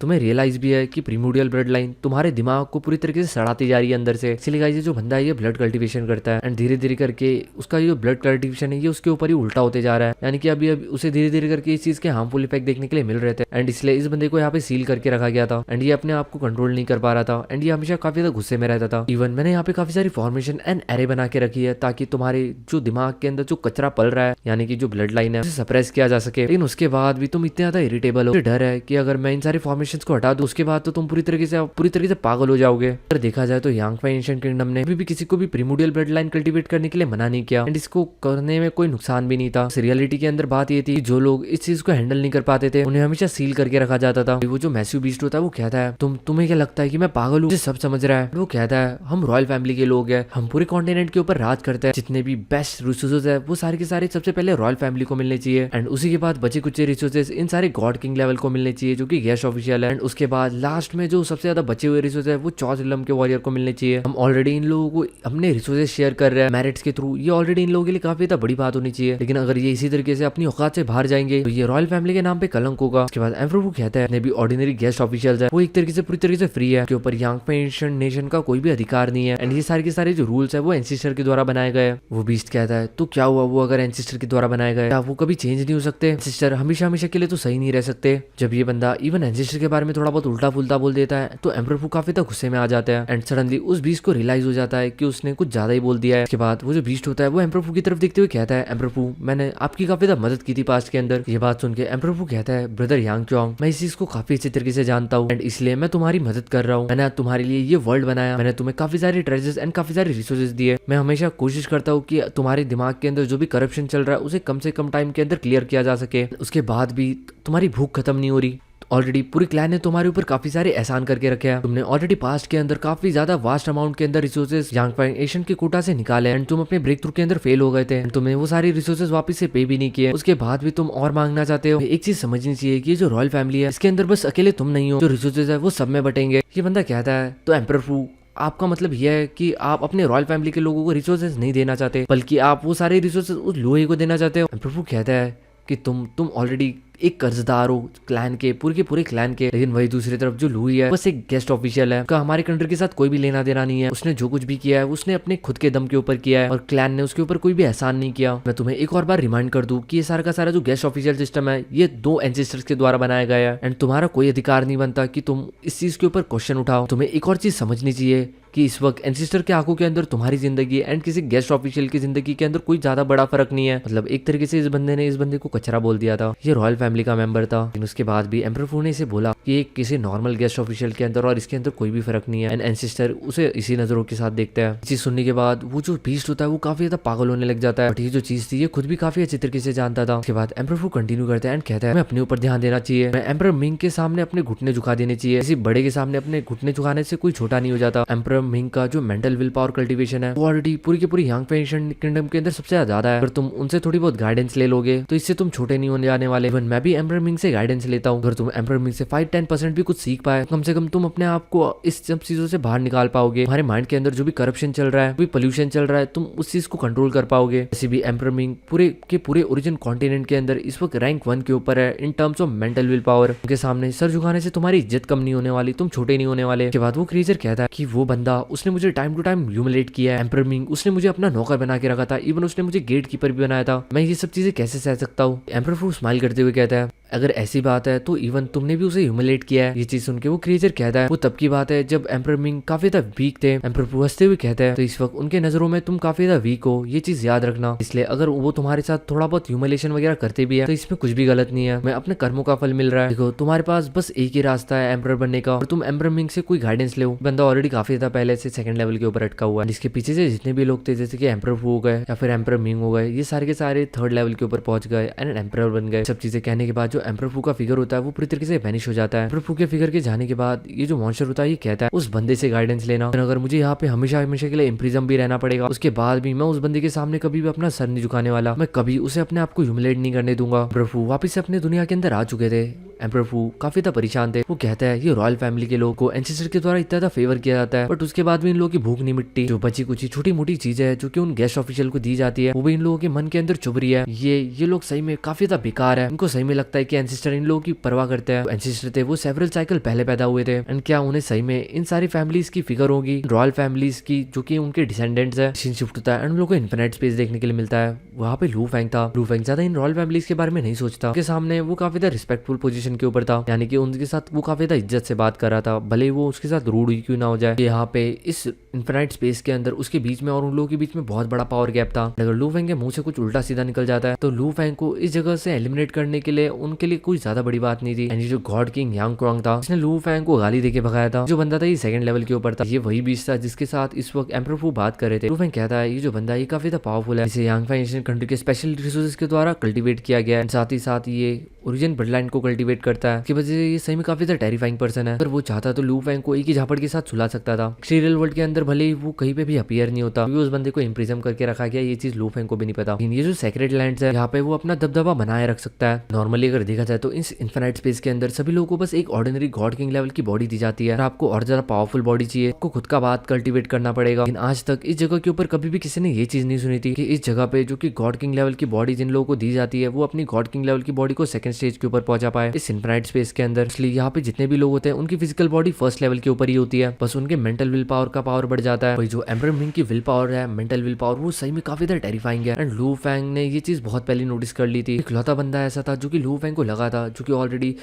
Speaker 1: तुम्हें रियलाइज भी है कि प्रीमोडियल ब्लड लाइन तुम्हारे दिमाग को पूरी तरीके से सड़ाती जा रही है अंदर से। इसलिए गाइस ये जो बंदा है ये ब्लड कल्टीवेशन करता है एंड धीरे धीरे करके उसका जो ब्लड कल्टीवेशन है ये उसके ऊपर ही उल्टा होते जा रहा है, यानी कि अभी उसे धीरे धीरे करके इस चीज के हार्मफुल इफेक्ट देखने के लिए मिल रहे थे। एंड इसलिए इस बंदे को यहाँ पे सील करके रखा गया था एंड ये अपने आप को कंट्रोल नहीं कर पा रहा था एंड ये हमेशा काफी ज्यादा गुस्से में रहता था। इवन मैंने यहाँ पे काफी सारी फॉर्मेशन एंड एरे बना के रखी है ताकि तुम्हारे जो दिमाग के अंदर जो कचरा पल रहा है यानी कि जो ब्लड लाइन है उसे सप्रेस किया जा सके, लेकिन उसके बाद भी तुम इतने ज्यादा इरिटेबल हो, मुझे डर है कि अगर मैं इन सारे फॉर्मेशन को हटा दूं उसके बाद तो तुम पूरी तरीके से पागल हो जाओगे। अगर देखा जाए तो यांग पे एशियन किंगडम ने भी किसी को भी प्रीमोडियल ब्लड लाइन कल्टीवेट करने के लिए मना नहीं किया एंड इसको करने में कोई नुकसान भी नहीं था। रियलिटी के अंदर बात ये थी जो लोग इस चीज को हैंडल नहीं कर पाते थे उन्हें हमेशा सील करके रखा जाता था। वो जो मैसिव बीस्ट होता है वो कहता है तुम्हें क्या लगता है कि मैं पागल हूँ, सब समझ रहा है। वो कहता है हम रॉयल फैमिली के लोग हैं, हम पूरे कॉन्टिनेंट के ऊपर राज करते हैं, जितने भी बेस्ट रिसोर्सेज है वो सारे के सारे सबसे पहले रॉयल फैमिली को मिलने चाहिए एंड उसी के बाद बचे कुछ रिसोर्सेज इन सारे गॉड किंग लेवल को मिलने चाहिए जो कि गेस्ट ऑफिशियल ऑफिशियल है। एंड उसके बाद लास्ट में जो सबसे ज्यादा बचे हुए रिसोर्स है वो चौथ इलम के वॉरियर को मिलने चाहिए। हम ऑलरेडी इन लोगों को अपने रिसोर्सेज शेयर कर रहे हैं मेरिट्स के थ्रू, ये ऑलरेडी इन लोगों के लिए काफी बड़ी बात होनी चाहिए। लेकिन अगर ये इसी तरीके से अपनी औकात से बाहर जाएंगे तो ये रॉयल फैमिली के नाम पे कलंक होगा। उसके बाद एम्परर वू कहता है भी ऑर्डिनरी गेस्ट ऑफिशियल्स है वो एक तरीके से पूरी तरीके से फ्री है, के ऊपर यांग नेशन का कोई भी अधिकार नहीं है। एंड ये सारे के सारे जो रूल्स है वो एंसेस्टर के द्वारा बनाए गए। वो बीस्ट कहता है तो क्या हुआ, वो अगर एंसेस्टर के द्वारा बनाए गए वो कभी चेंज नहीं हो सकते? एंसेस्टर हमेशा हमेशा के लिए तो सही नहीं रह सकते। जब ये बंदा इवन एंसेस्टर के बारे में थोड़ा बहुत उल्टा फुल्टा बोल देता है तो एम्परर वू काफी गुस्से में आ जाता है। एंड सडनली उस बीस्ट को रियलाइज हो जाता है कि उसने कुछ ज्यादा ही बोल दिया है। इसके बाद वो जो बीस्ट होता है वो एम्परर वू की तरफ देखते हुए कहता है, एम्परर वू मैंने आपकी काफी मदद की थी पास्ट के अंदर। ये बात सुन के एम्परर वू कहता है, ब्रदर यांग क्योंग, मैं इस चीज को काफी अच्छी तरीके से जानता हूँ एंड इसलिए मैं तुम्हारी मदद कर रहा हूँ। मैंने तुम्हारे लिए ये वर्ल्ड बनाया, मैंने तुम्हें काफी सारे ट्रेजर्स एंड काफी सारे रिसोर्सेज दिए। मैं हमेशा कोशिश करता हूँ कि तुम्हारे दिमाग के अंदर जो भी करप्शन चल रहा है उसे कम से कम टाइम के अंदर क्लियर किया जा सके। उसके बाद भी तुम्हारी भूख खत्म नहीं हो रही। ऑलरेडी पूरी क्लैन ने तुम्हारे ऊपर काफी सारे एहसान करके रखे हैं। तुमने ऑलरेडी पास्ट के अंदर काफी ज्यादा वास्ट अमाउंट के अंदर रिसोर्सेज यांगफैंग एशियन के कोटा से निकाले एंड तुम अपने ब्रेक थ्रू के अंदर फेल हो गए थे। तुमने वो सारी रिसोर्सेज वापस से पे भी नहीं किए, उसके बाद भी तुम और मांगना चाहते हो। एक चीज समझनी चाहिए कि जो रॉयल फैमिली है इसके अंदर बस अकेले तुम नहीं हो, जो रिसोर्सेज है वो सब में बटेंगे। ये बंदा कहता है तो एम्परर वू आपका मतलब यह है कि आप अपने रॉयल फैमिली के लोगों को रिसोर्सेज नहीं देना चाहते बल्कि आप वो सारे रिसोर्सेज उस लोहे को देना चाहते हो। एम्परर वू कहता है कि तुम ऑलरेडी एक कर्जदार हो क्लैन के पूरे क्लैन के। लेकिन वही दूसरी तरफ जो लुई है बस एक गेस्ट ऑफिशियल है, का हमारे कंट्री के साथ कोई भी लेना देना नहीं है। उसने जो कुछ भी किया है उसने अपने खुद के दम के ऊपर किया है और क्लैन ने उसके ऊपर कोई भी एहसान नहीं किया। मैं तुम्हें एक और बार रिमाइंड कर दूं कि ये सारा का सारा जो गेस्ट ऑफिशियल सिस्टम है ये 2 एंसेस्टर्स के द्वारा बनाया गया है एंड तुम्हारा कोई अधिकार नहीं बनता कि तुम इस चीज के ऊपर क्वेश्चन उठाओ। तुम्हें एक और चीज समझनी चाहिए कि इस वक्त एंसेस्टर के आंखों के अंदर तुम्हारी जिंदगी एंड किसी गेस्ट ऑफिशियल की जिंदगी के अंदर कोई ज्यादा बड़ा फर्क नहीं है। मतलब एक तरीके से इस बंदे को कचरा बोल दिया था। ये रॉयल फैमिली का मेंबर था, लेकिन उसके बाद भी एम्परर वू ने इसे बोला कि एक किसी नॉर्मल गेस्ट ऑफिशियल के अंदर और इसके अंदर कोई भी फर्क नहीं है एंड एंसेस्टर उसे इसी नजरों के साथ देखता है। चीज सुनने के बाद वो जो बीस्ट होता है वो काफी ज्यादा पागल होने लग जाता है। बट ये जो चीज थी ये खुद भी काफी अच्छी तरीके से जानता था। उसके बाद एम्परर वू कंटिन्यू करता है एंड कहता है मैं अपने ऊपर ध्यान देना चाहिए, मैं एम्परर मिंग के सामने अपने घुटने झुका देने चाहिए। किसी बड़े के सामने अपने घुटने झुकाने से कोई छोटा नहीं हो जाता। एम्परर मिंग का जो मेंटल विल पावर कल्टीवेशन है वो ऑलरेडी पूरी की पूरी यांगफैंग एशियन किंगडम के अंदर सबसे ज्यादा है। अगर तुम उनसे थोड़ी बहुत गाइडेंस ले लोगे तो इससे तुम छोटे नहीं होने जाने वाले। इवन मैं भी एम्परर मिंग से गाइडेंस लेता हूँ। अगर तुम एम्परर मिंग से 5-10% भी कुछ सीख पाए कम से कम तुम अपने आप को इस सब चीजों से बाहर निकाल पाओगे। तुम्हारे माइंड के अंदर जो भी करप्शन चल रहा है, जो भी पोल्यूशन चल रहा है, तुम उस चीज को कंट्रोल कर पाओगे। जैसे भी एम्परर मिंग पूरे ओरिजिन कॉन्टिनेंट के अंदर इस वक्त रैंक 1 के ऊपर है in terms of mental will power. उनके सामने सर झुकाने से तुम्हारी इज्जत कम नहीं होने वाली, तुम छोटे नहीं होने वाले। के बाद वो क्रीचर कहता है कि वो बंदा उसने मुझे टाइम टू टाइम ह्यूमिलेट किया है। एम्परर मिंग उसने मुझे अपना नौकर बना के रखा था, इवन उसने मुझे गेट कीपर भी बनाया था। मैं ये सब चीजें कैसे सह सकता हूँ? एम्परर वू स्माइल करते हुए कहता है अगर ऐसी बात है तो इवन तुमने भी उसे ह्यूमिलेट किया है। ये चीज सुन के वो क्रीचर कहता है वो तब की बात है जब एम्परर मिंग काफी ज्यादा वीक थे। एम्परर वू हंसते हुए कहता है तो इस वक्त उनके नजरों में तुम काफी ज्यादा वीक हो, ये चीज याद रखना। इसलिए अगर वो तुम्हारे साथ थोड़ा बहुत ह्यूमिलेशन वगैरह करते भी है तो इसमें कुछ भी गलत नहीं है, मैं अपने कर्मों का फल मिल रहा है। देखो तुम्हारे पास बस एक ही रास्ता है एम्परर बनने का और तुम एम्परर मिंग से कोई गाइडेंस लो। बंदा ऑलरेडी काफी ज्यादा पहले से 2nd लेवल के ऊपर अटका हुआ है, जिसके पीछे से जितने भी लोग थे जैसे कि एम्परर वू हो गए या फिर एम्परर मिंग हो गए, ये सारे के सारे 3rd लेवल के ऊपर पहुंच गए एंड एम्परर बन गए। सब चीजें कहने के बाद जो एम्परर वू का फिगर होता है वो पूरी तरीके से वैनिश हो जाता है। एम्परर वू के फिगर के जाने के बाद ये जो मॉन्स्टर होता है ये कहता है उस बंदे से गाइडेंस लेना। अगर मुझे यहाँ पे हमेशा हमेशा के लिए इम्प्रिजन भी रहना पड़ेगा उसके बाद भी मैं उस बंदे के सामने कभी भी अपना सर नहीं झुकाने वाला, मैं कभी उसे अपने आप को ह्यूमिलेट नहीं करने दूंगा। एम्परर वू वापस से अपने दुनिया के अंदर आ चुके थे। एम्परर वू काफी ज्यादा परेशान थे। वो कहता है ये रॉयल फैमिली के लोगों को एंसेस्टर के द्वारा इतना फेवर किया जाता है बट उसके बाद भी इन लोगों की भूख नहीं मिटती। जो बची कुछ छोटी मोटी चीजें है जो कि उन गेस्ट ऑफिशियल को दी जाती है वो भी इन लोगों के मन के अंदर चुभ रही है। ये लोग सही में काफी ज्यादा बेकार है। उनको सही में लगता है कि एंसेस्टर इन लोगों की परवाह करते हैं। एंसेस्टर थे वो सेवरल साइकिल पहले पैदा हुए थे एंड क्या उन्हें सही में इन सारी फैमिलीज की फिगर होगी, रॉयल फैमिलीज की जो कि उनके डिसेंडेंट्स है। शिफ्ट होता है एंड उन लोगों को इन्फिनिट स्पेस देखने के लिए मिलता है। वहाँ पे लू फैंग था। लू फैंग ज्यादा इन रॉयल फैमिलीज के बारे में नहीं सोचता। उनके सामने वो काफी ज्यादा रिस्पेक्टफुल पोजीशन के ऊपर था, यानी कि उनके साथ वो काफी ज्यादा इज्जत से बात कर रहा था, भले वो उसके साथ रूड ही क्यों ना हो जाए। यहाँ पे इस इन्फिनिट स्पेस के अंदर उसके बीच में और उन लोगों के बीच में बहुत बड़ा पावर गैप था। अगर लू फैंग के मुंह से कुछ उल्टा सीधा निकल जाता है तो लू फैंग को इस जगह से एलिमिनेट करने के लिए उनके लिए कोई ज्यादा बड़ी बात नहीं थी। एंड जो गॉड किंग यांग क्वांग था उसने लू फैंग को गाली देके भगाया था। जो बंदा था ये 2nd लेवल के ऊपर था। ये वही बीच था जिसके साथ इस वक्त एम्परर वू बात कर रहे थे। लू फैंग कहता है ये जो बंदा ये काफी ज्यादा पावरफुल है, इसे यांगफैंग एशियन कंट्री के स्पेशल रिसोर्सेज के द्वारा कल्टीवेट किया गया है। साथ ही साथ ये ओरिजिन ब्लडलाइन को कल्टीवेट करता है। इसकी वजह से ये सही में काफी ज्यादा टेरिफाइंग पर्सन है। अगर वो चाहता तो लू फैंग को एक ही झापड़ के साथ सुला सकता था। एक्सटीरियल वर्ल्ड के अंदर भले ही वो कहीं पे भी अपीयर नहीं होता, उस बंदे को इम्प्रिजन करके रखा गया, ये चीज लू फैंग को भी नहीं पता। ये जो सेक्रेट लैंड्स है यहाँ पे वो अपना दबदबा बनाए रख सकता है। नॉर्मली अगर देखा जाए तो इस इन्फिनाइट स्पेस के अंदर सभी लोगों को बस एक ऑर्डिनरी गॉड किंग लेवल की बॉडी दी जाती है। अगर आपको और ज्यादा पावरफुल बॉडी चाहिए, आपको खुद का बात कल्टीवेट करना पड़ेगा। लेकिन आज तक इस जगह के ऊपर कभी भी किसी ने ये चीज नहीं सुनी थी कि इस जगह पे जो कि गॉड किंग लेवल की बॉडी जिन लोगों को दी जाती है वो अपनी गॉड किंग लेवल की बॉडी को सेकंड स्टेज के ऊपर पहुंचा पाए इस इन्फिनाइट स्पेस के अंदर। इसलिए यहाँ पे जितने भी लोग होते हैं उनकी फिजिकल बॉडी फर्स्ट लेवल के ऊपर ही होती है, बस उनके मेंटल विल पावर का पावर बढ़ जाता है। वही जो एम्परर मिंग की विल पावर है, मेंटल विल पावर, वो सही में काफी ज्यादा टेरिफाइंग है। एंड लू फैंग ने ये चीज बहुत पहले नोटिस कर ली थी। इकलौता बंदा ऐसा था जो कि लू फैंग को लगा था, जो कि ऑलरेडी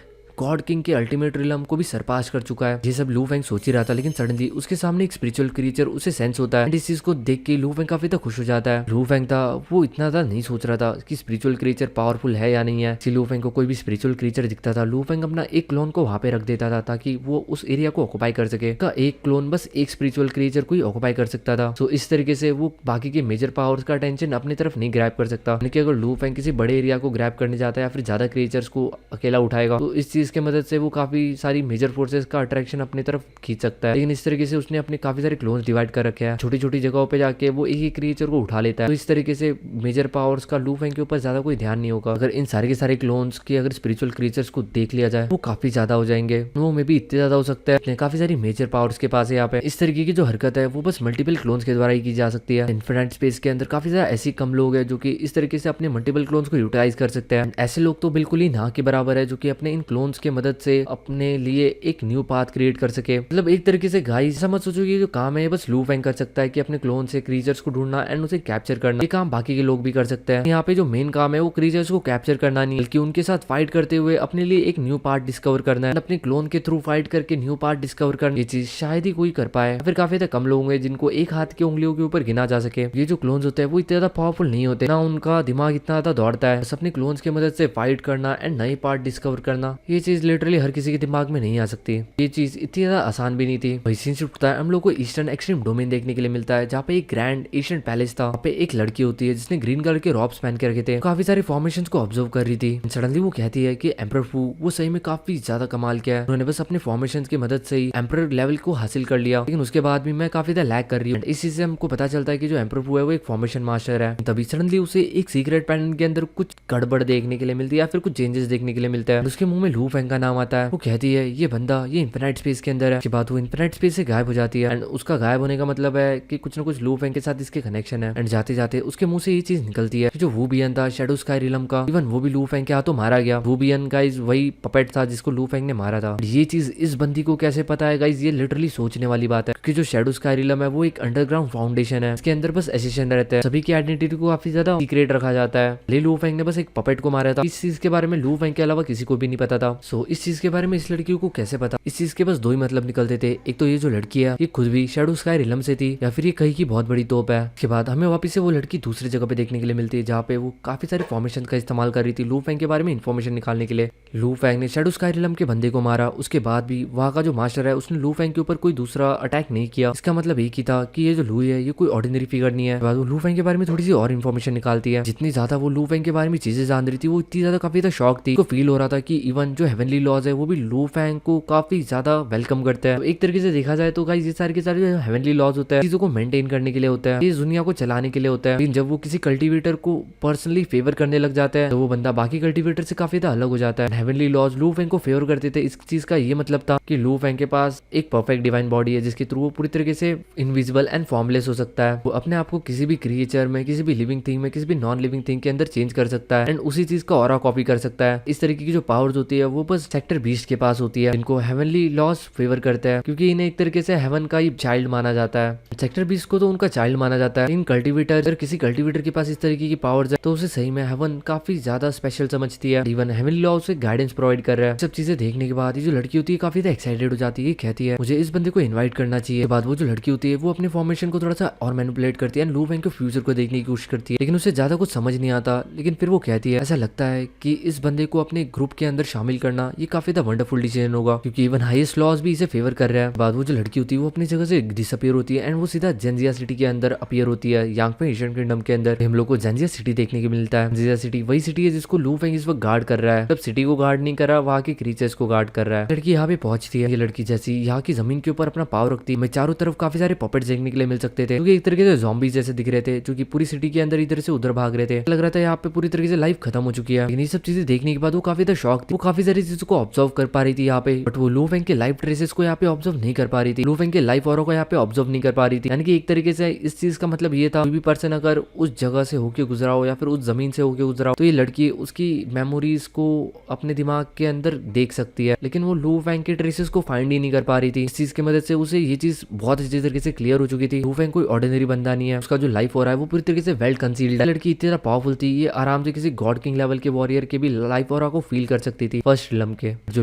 Speaker 1: गॉड किंग के अल्टीमेट रिलम को भी सरपास कर चुका है। ये सब लू फैंग सोच ही रहा था, लेकिन सडनली उसके सामने एक स्पिरिचुअल क्रीचर उसे सेंस होता है। इस चीज को देख के लू फैंग काफी खुश हो जाता है। लू फैंग था वो इतना ज्यादा नहीं सोच रहा था कि स्पिरिचुअल क्रीचर पावरफुल है या नहीं है। लू फैंग को कोई भी स्पिरिचुअल क्रीचर दिखता था, लू फैंग अपना एक क्लोन को वहां पे रख देता था ताकि वो उस एरिया को ऑक्युपाई कर सके। का एक क्लोन बस एक स्पिरिचुअल क्रीचर को ही ऑक्युपाई कर सकता था। तो इस तरीके से वो बाकी के मेजर पावर्स का अटेंशन अपनी तरफ नहीं ग्रैब कर सकता। यानी कि अगर लू फैंग किसी बड़े एरिया को ग्रैब करने जाता है या फिर ज्यादा क्रीचर्स को अकेला उठाएगा तो इस चीज की मदद से वो काफी सारी मेजर फोर्सेस का अट्रैक्शन अपनी तरफ खींच सकता है। लेकिन इस तरीके से उसने अपने काफी सारे क्लोन्स डिवाइड कर रखे हैं, छोटी छोटी जगहों पे जाके वो एक ही क्रिएचर को उठा लेता है। तो इस तरीके से मेजर पावर्स का लू फैंग के ऊपर ज्यादा कोई ध्यान नहीं होगा। अगर इन सारे के सारे क्लोन्स के अगर स्पिरिचुअल क्रिएचर्स को देख लिया जाए वो काफी ज्यादा हो जाएंगे, वो मे भी इतने ज्यादा हो सकता है। काफी सारी मेजर पावर्स के पास है यहाँ पे। इस तरीके की जो हरकत है वो बस मल्टीपल क्लोन्स के द्वारा ही की जा सकती है। इन्फिनाइट स्पेस के अंदर काफी ज्यादा ऐसी कम लोग हैं जो कि इस तरीके से अपने मल्टीपल क्लोन्स को यूटिलाइज कर सकते हैं। ऐसे लोग तो बिल्कुल ही ना के बराबर है जो कि अपने इन क्लोन्स के मदद से अपने लिए एक न्यू पाथ क्रिएट कर सके। मतलब एक तरीके से गाइस समझ सोचो कि जो काम है बस लू फैंग कर सकता है कि अपने क्लोन से क्रीचर्स को ढूंढना एंड उसे कैप्चर करना। ये काम बाकी के लोग भी कर सकते हैं। यहाँ पे जो मेन काम है वो क्रीचर्स को कैप्चर करना नहीं बल्कि उनके साथ फाइट करते हुए अपने लिए एक न्यू पार्ट डिस्कवर करना है। अपने क्लोन के थ्रू फाइट करके न्यू पार्ट डिस्कवर करना, ये चीज शायद ही कोई कर पाए। फिर काफी कम लोग होंगे जिनको एक हाथ की उंगलियों के ऊपर गिना जा सके। ये जो क्लोन्स होते हैं वो इतने ज्यादा पावरफुल नहीं होते, ना उनका दिमाग इतना ज्यादा दौड़ता है। बस अपने क्लोन्स की मदद से फाइट करना एंड नए पार्ट डिस्कवर करना, ये चीज लिटरली हर किसी के दिमाग में नहीं आ सकती। ये चीज इतनी ज्यादा आसान भी नहीं थी। वही सीन शिफ्ट होता है, हम लोग को ईस्टर्न एक्सट्रीम डोमेन देखने के लिए मिलता है जहाँ पे एक ग्रैंड एशियन पैलेस था। वहाँ पे एक लड़की होती है जिसने ग्रीन कलर के रॉब्स पहन के रखे थे, काफी सारे फॉर्मेशंस को ऑब्जर्व कर रही थी। सडनली वो कहती है कि एम्परर फू वो सही में काफी ज्यादा कमाल किया है, उन्होंने बस अपने फॉर्मेशंस की मदद से ही एम्परर लेवल को हासिल कर लिया, लेकिन उसके बाद भी मैं काफी ज्यादा लैग कर रही हूँ। इस चीज से हमको पता चलता है कि जो एम्परर फू है वो एक फॉर्मेशन मास्टर है। तभी सडनली उसे एक सीक्रेट पैटर्न के अंदर कुछ गड़बड़ देखने के लिए मिलती है या फिर कुछ चेंजेस देखने के लिए मिलता है। उसके मुंह में लू फैंग का नाम आता है। वो कहती है ये बंदा ये इन्फिनाइट स्पेस के अंदर है। उसके बाद वो इन्फिनाइट स्पेस से गायब हो जाती है एंड उसका गायब होने का मतलब है कि कुछ ना कुछ लू फैंग के साथ इसके कनेक्शन है। एंड जाते जाते उसके मुंह से ये चीज निकलती है कि जो वू बियन था शैडो स्काई रिलम का, इवन वो भी लू फैंग के हाथों मारा गया। वू बियन गाइस वही पपेट था जिसको लू फैंग ने मारा था। ये चीज इस बंदी को कैसे पता है गाइस, ये लिटरली सोचने वाली बात है कि जो शैडो स्काई रिलम है वो एक अंडरग्राउंड फाउंडेशन है, इसके अंदर बस एसिस्टेंट रहते हैं, सभी की आइडेंटिटी को काफी ज्यादा सीक्रेट रखा जाता है। ले लू फैंग ने बस एक पपेट को मारा था, इस चीज के बारे में लू फैंग के अलावा किसी को भी नहीं पता था। सो इस चीज के बारे में इस लड़की को कैसे पता? इस चीज के बस दो ही मतलब निकलते थे, एक तो ये जो लड़की है ये खुद भी शैडो स्काई रिलम से थी या फिर ये कहीं की बहुत बड़ी तोप है। इसके बाद हमें वापस से वो लड़की दूसरी जगह पे देखने के लिए मिलती है जहाँ पे वो काफी सारे फॉर्मेशन का इस्तेमाल कर रही थी लू फैंग के बारे में इन्फॉर्मेशन निकालने के लिए। लू फैंग ने शैडो स्काई रिलम के बंदे को मारा, उसके बाद भी वहाँ का जो मास्टर है उसने लू फैंग के ऊपर कोई दूसरा अटैक नहीं किया। इसका मतलब एक ही था कि ये जो लू है ये कोई ऑर्डिनरी फिगर नहीं है। बाद वो लू फैंग के बारे में थोड़ी सी और इन्फॉर्मेशन निकालती है। जितनी ज्यादा वो लू फैंग के बारे में चीजें जान रही थी वो इतनी ज्यादा काफी शॉक थी। फील हो रहा था कि इवन जो हेवनली लॉज है वो भी लू फैंग को काफी ज्यादा वेलकम करते हैं। एक तरीके से देखा जाए तो गाइस ये सारे के सारे जो हेवनली लॉज होता है चीजों को मेंटेन करने के लिए होता है, इस दुनिया को चलाने के लिए होता है। लेकिन जब वो किसी कल्टीवेटर को पर्सनली फेवर करने लग जाता है तो वो बंदा बाकी कल्टीवेटर से काफी ज्यादा अलग हो जाता है। हेवनली लॉज लू फैंग को फेवर करते थे। इस चीज का ये मतलब था कि लू फैंग के पास एक परफेक्ट डिवाइन बॉडी है जिसके थ्रू वो पूरी तरीके से इनविजिबल एंड फॉर्मलेस हो सकता है। वो अपने आप को किसी भी क्रिएचर में, किसी भी लिविंग थिंग में, किसी भी नॉन लिविंग थिंग के अंदर चेंज कर सकता है एंड उसी चीज का ऑरा कॉपी कर सकता है। इस तरीके की जो पावर्स होती है वो बस सेक्टर 20 के पास होती है, इनको हेवनली लॉज फेवर करते हैं क्योंकि इन्हें एक तरीके से हेवन का ही चाइल्ड माना जाता है। सेक्टर 20 को तो उनका चाइल्ड माना जाता है। इन कल्टीवेटर, अगर किसी कल्टीवेटर के पास इस तरीके की पावर्स है तो उसे सही में हेवन काफी ज्यादा स्पेशल समझती है। इवन हेवनली लॉ उसे गाइडेंस प्रोवाइड कर रहा है। सब चीजें देखने के बाद ये जो लड़की होती है काफी ज्यादा एक्साइटेड हो जाती है, कहती है मुझे इस बंदे को इन्वाइट करना चाहिए। के बाद वो जो लड़की होती है वो अपने फॉर्मेशन को थोड़ा सा और मैनिपुलेट करती है, लू फैंग के फ्यूचर को देखने की कोशिश करती है, लेकिन उसे ज्यादा कुछ समझ नहीं आता। लेकिन फिर वो कहती है ऐसा लगता है कि इस बंदे को अपने ग्रुप के अंदर शामिल करना ये काफी ज्यादा वंडरफुल डिसीजन होगा, क्योंकि इवन हाईएस्ट लॉज भी इसे फेवर कर रहा है। बाद वो जो लड़की होती है वो अपनी जगह से डिसअपियर होती है एंड वो सीधा जेंजिया सिटी के अंदर अपीयर होती है। यांगफे एशियन किंगडम के अंदर हम लोग को जेंजिया सिटी देखने को मिलता है। जेंजिया सिटी वही सिटी है जिसको लू फेंग इस वक्त गार्ड कर रहा है। तब सिटी को गार्ड नहीं कर रहा, वहाँ के क्रीचर्स को गार्ड कर रहा है। लड़की यहाँ पे पहुंचती है। ये लड़की जैसी यहाँ की जमीन के ऊपर अपना पावर रखती है, मैं चारों तरफ काफी सारे पॉपेट्स देखने के लिए मिल सकते थे, क्योंकि एक तरीके से ज़ॉम्बीज जैसे दिख रहे थे, जो कि पूरी सिटी के अंदर इधर से उधर भाग रहे थे। लग रहा था यहाँ पे पूरी तरीके से लाइफ खत्म हो चुकी है। लेकिन ये सब चीजें देखने के बाद वो काफी ज्यादा शॉक थी। वो काफी सारी चीजों को ऑब्जर्व कर पा रही थी यहाँ पे, बट वो लू फेंग के लाइफ ट्रेसेस को यहाँ पे ऑब्जर्व नहीं कर पा रही थी। लू फेंग के लाइफ ऑरा को यहाँ पे ऑब्जर्व नहीं कर पा रही थी। यानी कि एक तरीके से इस चीज का मतलब ये था, कोई भी पर्सन अगर उस जगह से होके गुजरा हो या फिर उस जमीन से होके गुजरा हो, तो ये लड़की उसकी मेमोरीज को अपने दिमाग के अंदर देख सकती है। लेकिन वो लू फेंग के ट्रेसेस को फाइंड ही नहीं कर पा रही थी। इस चीज की मदद से उसे ये चीज बहुत अच्छी तरीके से क्लियर हो चुकी थी, लू फेंग कोई ऑर्डिनरी बंदा नहीं है। उसका जो लाइफ हो रहा है वो पूरी तरीके से वेल कंसील्ड है। लड़की इतनी पावरफुल थी, ये आराम से किसी गॉड किंग लेवल के वॉरियर के भी लाइफ ऑरा को फील कर सकती थी। फर्स्ट रिलम के जो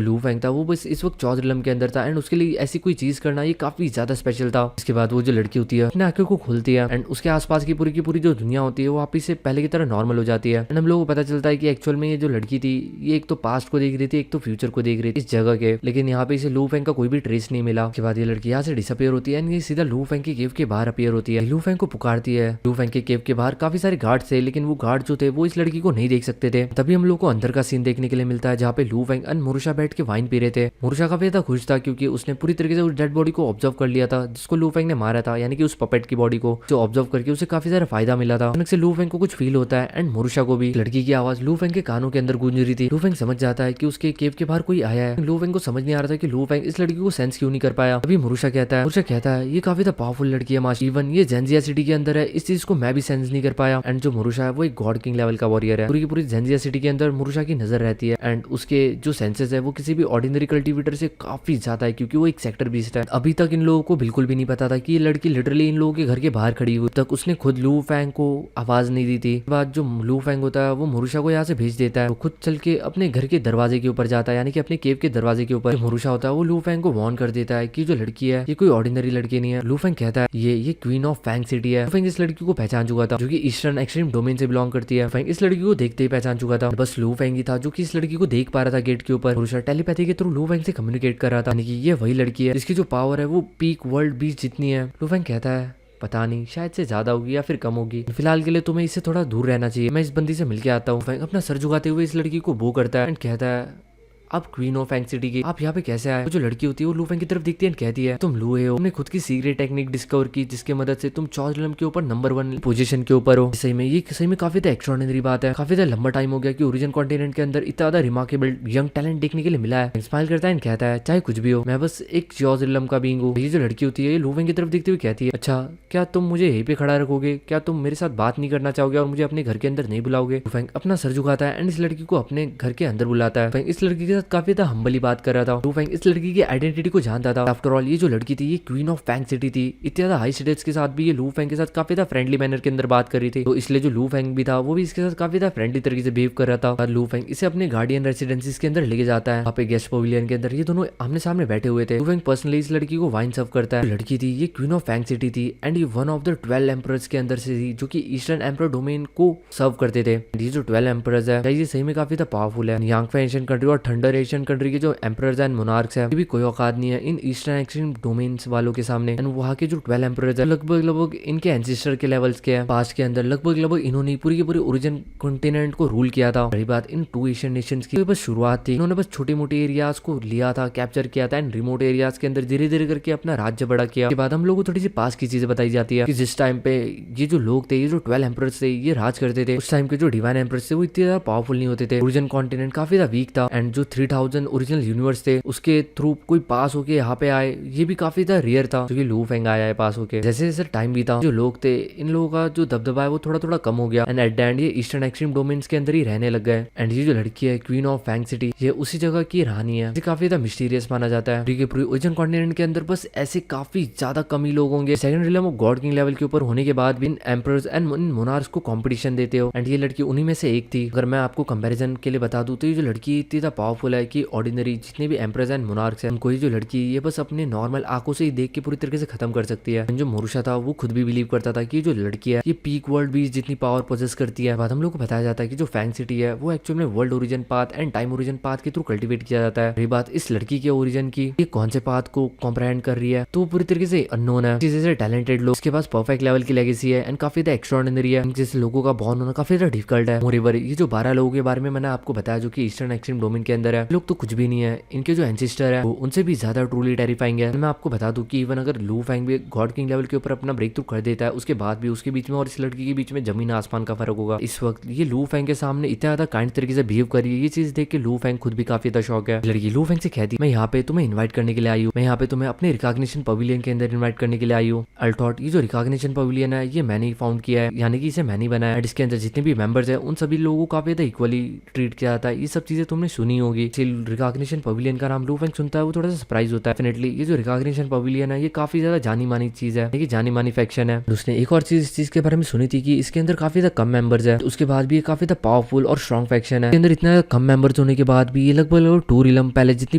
Speaker 1: लू फेंग था वो बस इस वक्त चौथ रिलम के अंदर था, एंड उसके लिए ऐसी कोई चीज करना ये काफी ज्यादा स्पेशल था। इसके बाद वो जो लड़की होती है अपने आंखों को खोलती है एंड उसके आसपास की पूरी जो दुनिया होती है वो वापिस से पहले की तरह नॉर्मल हो जाती है। एंड हम लोगों को पता चलता है कि एक्चुअल में ये जो लड़की थी ये एक तो पास्ट को देख रही थी, एक तो फ्यूचर को देख रही थी इस जगह के। लेकिन यहाँ पे इसे लू फेंग का कोई भी ट्रेस नहीं मिला। उसके बाद ये लड़की यहाँ से डिसअपियर होती है एंड ये सीधा लू फेंग के केव के बाहर अपीयर होती है। लू फेंग को पुकारती है। लू फेंग के केव के बाहर काफी सारे गार्ड थे, लेकिन वो गार्ड जो थे वो इस लड़की को नहीं देख सकते थे। तभी हम लोग को अंदर का सीन देखने के लिए मिलता है, जहाँ पे लू फेंग एंड मोरुशा बैठ के वाइन पी रहे थे। मोरुशा काफी ज्यादा खुश था क्योंकि उसने पूरी तरीके से उस डेड बॉडी को ऑब्जर्व कर लिया था जिसको लू फेंग ने मारा था, यानी कि उस पपेट की बॉडी को जो ऑब्जर्व करके उसे काफी सारा फायदा मिला था। अचानक से लू फेंग को कुछ फील होता है एंड मोरुशा को भी। लड़की की आवाज लू फेंग के कानों के अंदर गूंज रही थी। लू फेंग समझ जाता है कि उसके केव के बाहर कोई आया है। लू फेंग को समझ नहीं आ रहा था कि लू फेंग इस लड़की को सेंस क्यों नहीं कर पाया। तभी मोरुशा कहता है ये काफी पावरफुल लड़की है मास्टर, इवन ये जेंजिया सिटी के अंदर है, इस चीज को मैं भी सेंस नहीं कर पाया। एंड जो मोरुशा है वो एक गॉड किंग लेवल का वॉरियर है। पूरी की पूरी जेंजिया सिटी के अंदर मोरुशा की नजर रहती है एंड उसके जो सेंसेस है वो किसी भी ऑर्डिनरी कल्टीवेटर से काफी ज्यादा है, क्योंकि वो एक सेक्टर बीस्ट है। अभी तक इन लोगों को बिल्कुल भी नहीं पता था कि ये लड़की लिटरली इन लोगों के घर के बाहर खड़ी हुई। तक उसने खुद लू फेंग को आवाज नहीं दी थी। बाद जो लू फेंग होता है वो मोरुशा को यहाँ से भेज देता है। वो खुद चल के अपने घर के दरवाजे के ऊपर जाता है, यानी कि अपने केव के दरवाजे के ऊपर। मोरुशा होता है वो लू फेंग को वार्न कर देता है कि जो लड़की है ये कोई ऑर्डिनरी लड़की नहीं है। लू फेंग कहता है ये क्वीन ऑफ फैंग सिटी है। लू फेंग इस लड़की को पहचान चुका था, जो कि ईस्टर्न एक्सट्रीम डोमेन से बिलोंग करती है। फेंग इस लड़की को देखते ही पहचान चुका था। बस लू फेंग ही था जो कि इस लड़की को देख पा रहा था गेट के ऊपर। मोरुशा टेलीपैथी के थ्रू लू फेंग से कम्युनिकेट कर रहा था, यानी कि ये वही लड़की है जिसकी जो पावर है वो पीक वर्ल्ड बीच जितनी है। लू फेंग कहता है पता नहीं, शायद से ज्यादा होगी या फिर कम होगी, फिलहाल के लिए तुम्हें इससे थोड़ा दूर रहना चाहिए, मैं इस बंदी से मिलके आता हूँ। फेंग अपना सर झुकाते हुए इस लड़की को बो करता है एंड कहता है आप क्वीन ऑफ फैंग सिटी की, आप यहाँ पे कैसे आए। जो लड़की होती है वो लू फेंग की तरफ देखती है एंड कहती है तुम लू हो, तुमने खुद की सीक्रेट टेक्निक डिस्कवर की जिसके मदद से तुम चौथ के ऊपर नंबर 1 पोजीशन के ऊपर हो। सही में काफी ज्यादा एक्स्ट्राऑर्डिनरी बात है। काफी ज्यादा लंबा टाइम हो गया कि ओरिजिन कॉन्टिनेंट के अंदर इतना ज्यादा रिमार्केबल यंग टैलेंट देखने के लिए मिला है। स्माइल करता है एंड कहता है चाहे कुछ भी हो, मैं बस एक चौथ का बीइंग हूँ। ये जो लड़की होती है ये लू फेंग की तरफ देखते हुए कहती है अच्छा क्या तुम मुझे यहीं पे खड़ा रखोगे, क्या तुम मेरे साथ बात नहीं करना चाहोगे और मुझे अपने घर के अंदर नहीं बुलाओगे। लू फेंग अपना सर झुकाता है एंड इस लड़की को अपने घर के अंदर बुलाता है। फेंग इस लड़की के साथ काफी ज्यादा हम्बली बात कर रहा था। लू फेंग इस लड़की की आइडेंटिटी को जानता था। आफ्टर ऑल ये जो लड़की थी ये क्वीन ऑफ फैंग सिटी थी। इतने ज्यादा हाई स्टेट्स के साथ भी ये लू फेंग के साथ काफी ज्यादा फ्रेंडली मैनर के अंदर बात कर रही थी, तो इसलिए जो लू फेंग भी था वो भी इसके साथ काफी ज्यादा फ्रेंडली तरीके से बिहेव कर रहा था। और लू फेंग इसे अपने गार्डियन रेसिडेंसीज के अंदर लेके जाता है। वहाँ पे गेस्ट पवेलियन के अंदर ये दोनों आमने सामने बैठे हुए थे। लू फेंग पर्सनली इस लड़की को वाइन सर्व करता है। लड़की थी ये क्वीन ऑफ फैंग सिटी थी एंड ये वन ऑफ द 12 एम्परर्स के अंदर से थी जो कि ईस्टर्न एम्परर डोमेन को सर्व करते थे। ये जो 12 एम्परर्स है ये सही में काफी ज्यादा पावरफुल है। यांगफे एशियन कंट्री और थंडर एशियन कंट्री के जो एम्परर्स एंड मोनार्क्स है ये भी कोई औकात नहीं है इन ईस्टर्न एक्सट्रीम डोमेन्स वालों के सामने। एंड वहाँ के जो 12 एम्परर्स है लगभग इनके एंसेस्टर के लेवल्स के हैं। पास्ट के अंदर लगभग इन्होंने पूरी की पूरी ओरिजिन कॉन्टिनेंट को रूल किया था। रही बात इन 2 एशियन नेशंस की बस शुरुआत थी, इन्होंने बस छोटी मोटी एरियाज को लिया था, कैप्चर किया था एंड रिमोट एरियाज के अंदर धीरे धीरे करके अपना राज्य बड़ा किया। के बाद हम लोगों को थोड़ी सी पास की चीजें बताई जाती है कि जिस टाइम पे ये जो लोग थे, ये जो 12 एम्परर्स थे ये राज करते थे, उस टाइम के जो डिवाइन एम्परर्स थे वो इतने ज्यादा पावरफुल नहीं होते थे। ओरिजिन कॉन्टिनेंट काफी ज्यादा वीक था एंड जो 3000 ओरिजिनल यूनिवर्स थे उसके थ्रू कोई पास होके यहाँ पे आए ये भी काफी ज्यादा रेयर था, जो कि लू फेंग आया है पास होके। जैसे जैसे टाइम बीता जो लोग थे इन लोगों का जो दबदबा है वो थोड़ा थोड़ा कम हो गया एंड एट द एंड ये ईस्टर्न एक्सट्रीम डोमेन्स के अंदर ही रहने लग गए। एंड ये जो लड़की है क्वीन ऑफ फैंग सिटी ये उसी जगह की रानी है। ये काफी ज्यादा मिस्टीरियस माना जाता है। पूरी ओरिजिन कॉन्टिनेंट के अंदर बस ऐसे काफी ज्यादा कम ही लोग होंगे second realm of God king level के ऊपर होने के बाद भी इन एम्परर्स एंड इन मोनार्क्स को कंपटीशन देते हो एंड ये लड़की उन्हीं में से एक थी। अगर मैं आपको कंपैरिजन के लिए बता दूं तो ये जो लड़की इतनी पावरफुल पावरफुल है कि ऑर्डिनरी जितने भी एम्प्रेस एंड मोनार्क्स हैं उनको ये जो लड़की ये बस अपने नॉर्मल आंखों से ही देख के पूरी तरीके से खत्म कर सकती है। जो मोरुशा था वो खुद भी बिलीव करता था कि जो लड़की है ये पीक वर्ल्ड बीस्ट जितनी पावर पोजेस करती है। बाद हम लोग को बताया जाता है कि जो फैंग सिटी है वो एक्चुअल में world origin path and time origin path के थ्रू कल्टिवेट किया जाता है। रही बात इस लड़की के ओरिजिन की, ये कौन से पाथ को कॉम्प्रहेंड कर रही है तो पूरी तरीके से अननोन है। जैसे टैलेंटेड लोग उसके पास परफेक्ट लेवल की लेगेसी है एंड काफी ज्यादा एक्स्ट्राऑर्डिनरी है। जैसे लोगों का बॉर्न होना काफी ज्यादा डिफिकल्ट है। मोरेवर ये जो 12 लोगों के बारे में मैंने आपको बताया जो कि ईस्टर्न एक्सट्रीम डोमेन के अंदर है, लोग तो कुछ भी नहीं है। इनके जो एंसेस्टर है वो उनसे भी ज्यादा ट्रूली टेरिफाइंग है। मैं आपको बता दूं कि इवन अगर लू फैंग भी गॉड किंग लेवल के ऊपर अपना ब्रेक थ्रू कर देता है उसके बाद भी उसके बीच में और इस लड़की के बीच में जमीन आसमान का फर्क होगा। इस वक्त ये लू फैंग के सामने इतना ज्यादा काइंड तरीके से बिहेव कर रही है। ये चीज देख के लू फैंग खुद भी काफी ज्यादा शौक है। लड़की लू फैंग से कहती मैं यहाँ पे तुम्हें इन्वाइट करने के लिए आई हूँ, मैं यहाँ पे तुम्हें अपने रिकॉग्निशन पवेलियन के अंदर इन्वाइट करने के लिए आई हूँ। अल्टॉट ये जो रिकॉग्निशन पवेलियन है ये मैंने ही फाउंड किया है, यानी कि इसे मैंने ही बनाया है। इसके अंदर जितने भी मेंबर्स हैं उन सभी लोगों को काफी ज्यादा इक्वली ट्रीट किया जाता है। ये सब चीजें तुमने सुनी होगी। रिकॉग्निशन पवेलियन का नाम लू फैंग सुनता है वो थोड़ा सा सरप्राइज होता है। डेफिनेटली ये जो रिकॉग्निशन पवेलियन है ये काफी ज्यादा जानी मानी चीज है, ये जानी मानी फैक्शन है। उसने एक और चीज इस चीज के बारे में सुनी थी कि इसके अंदर काफी ज्यादा कम मेंबर्स है, उसके बाद भी ये काफी ज्यादा पावरफुल और स्ट्रॉन्ग फैक्शन है। इसके अंदर इतना कम मेंबर्स होने के बाद भी ये लगभग 2 रिलम पैलेस जितनी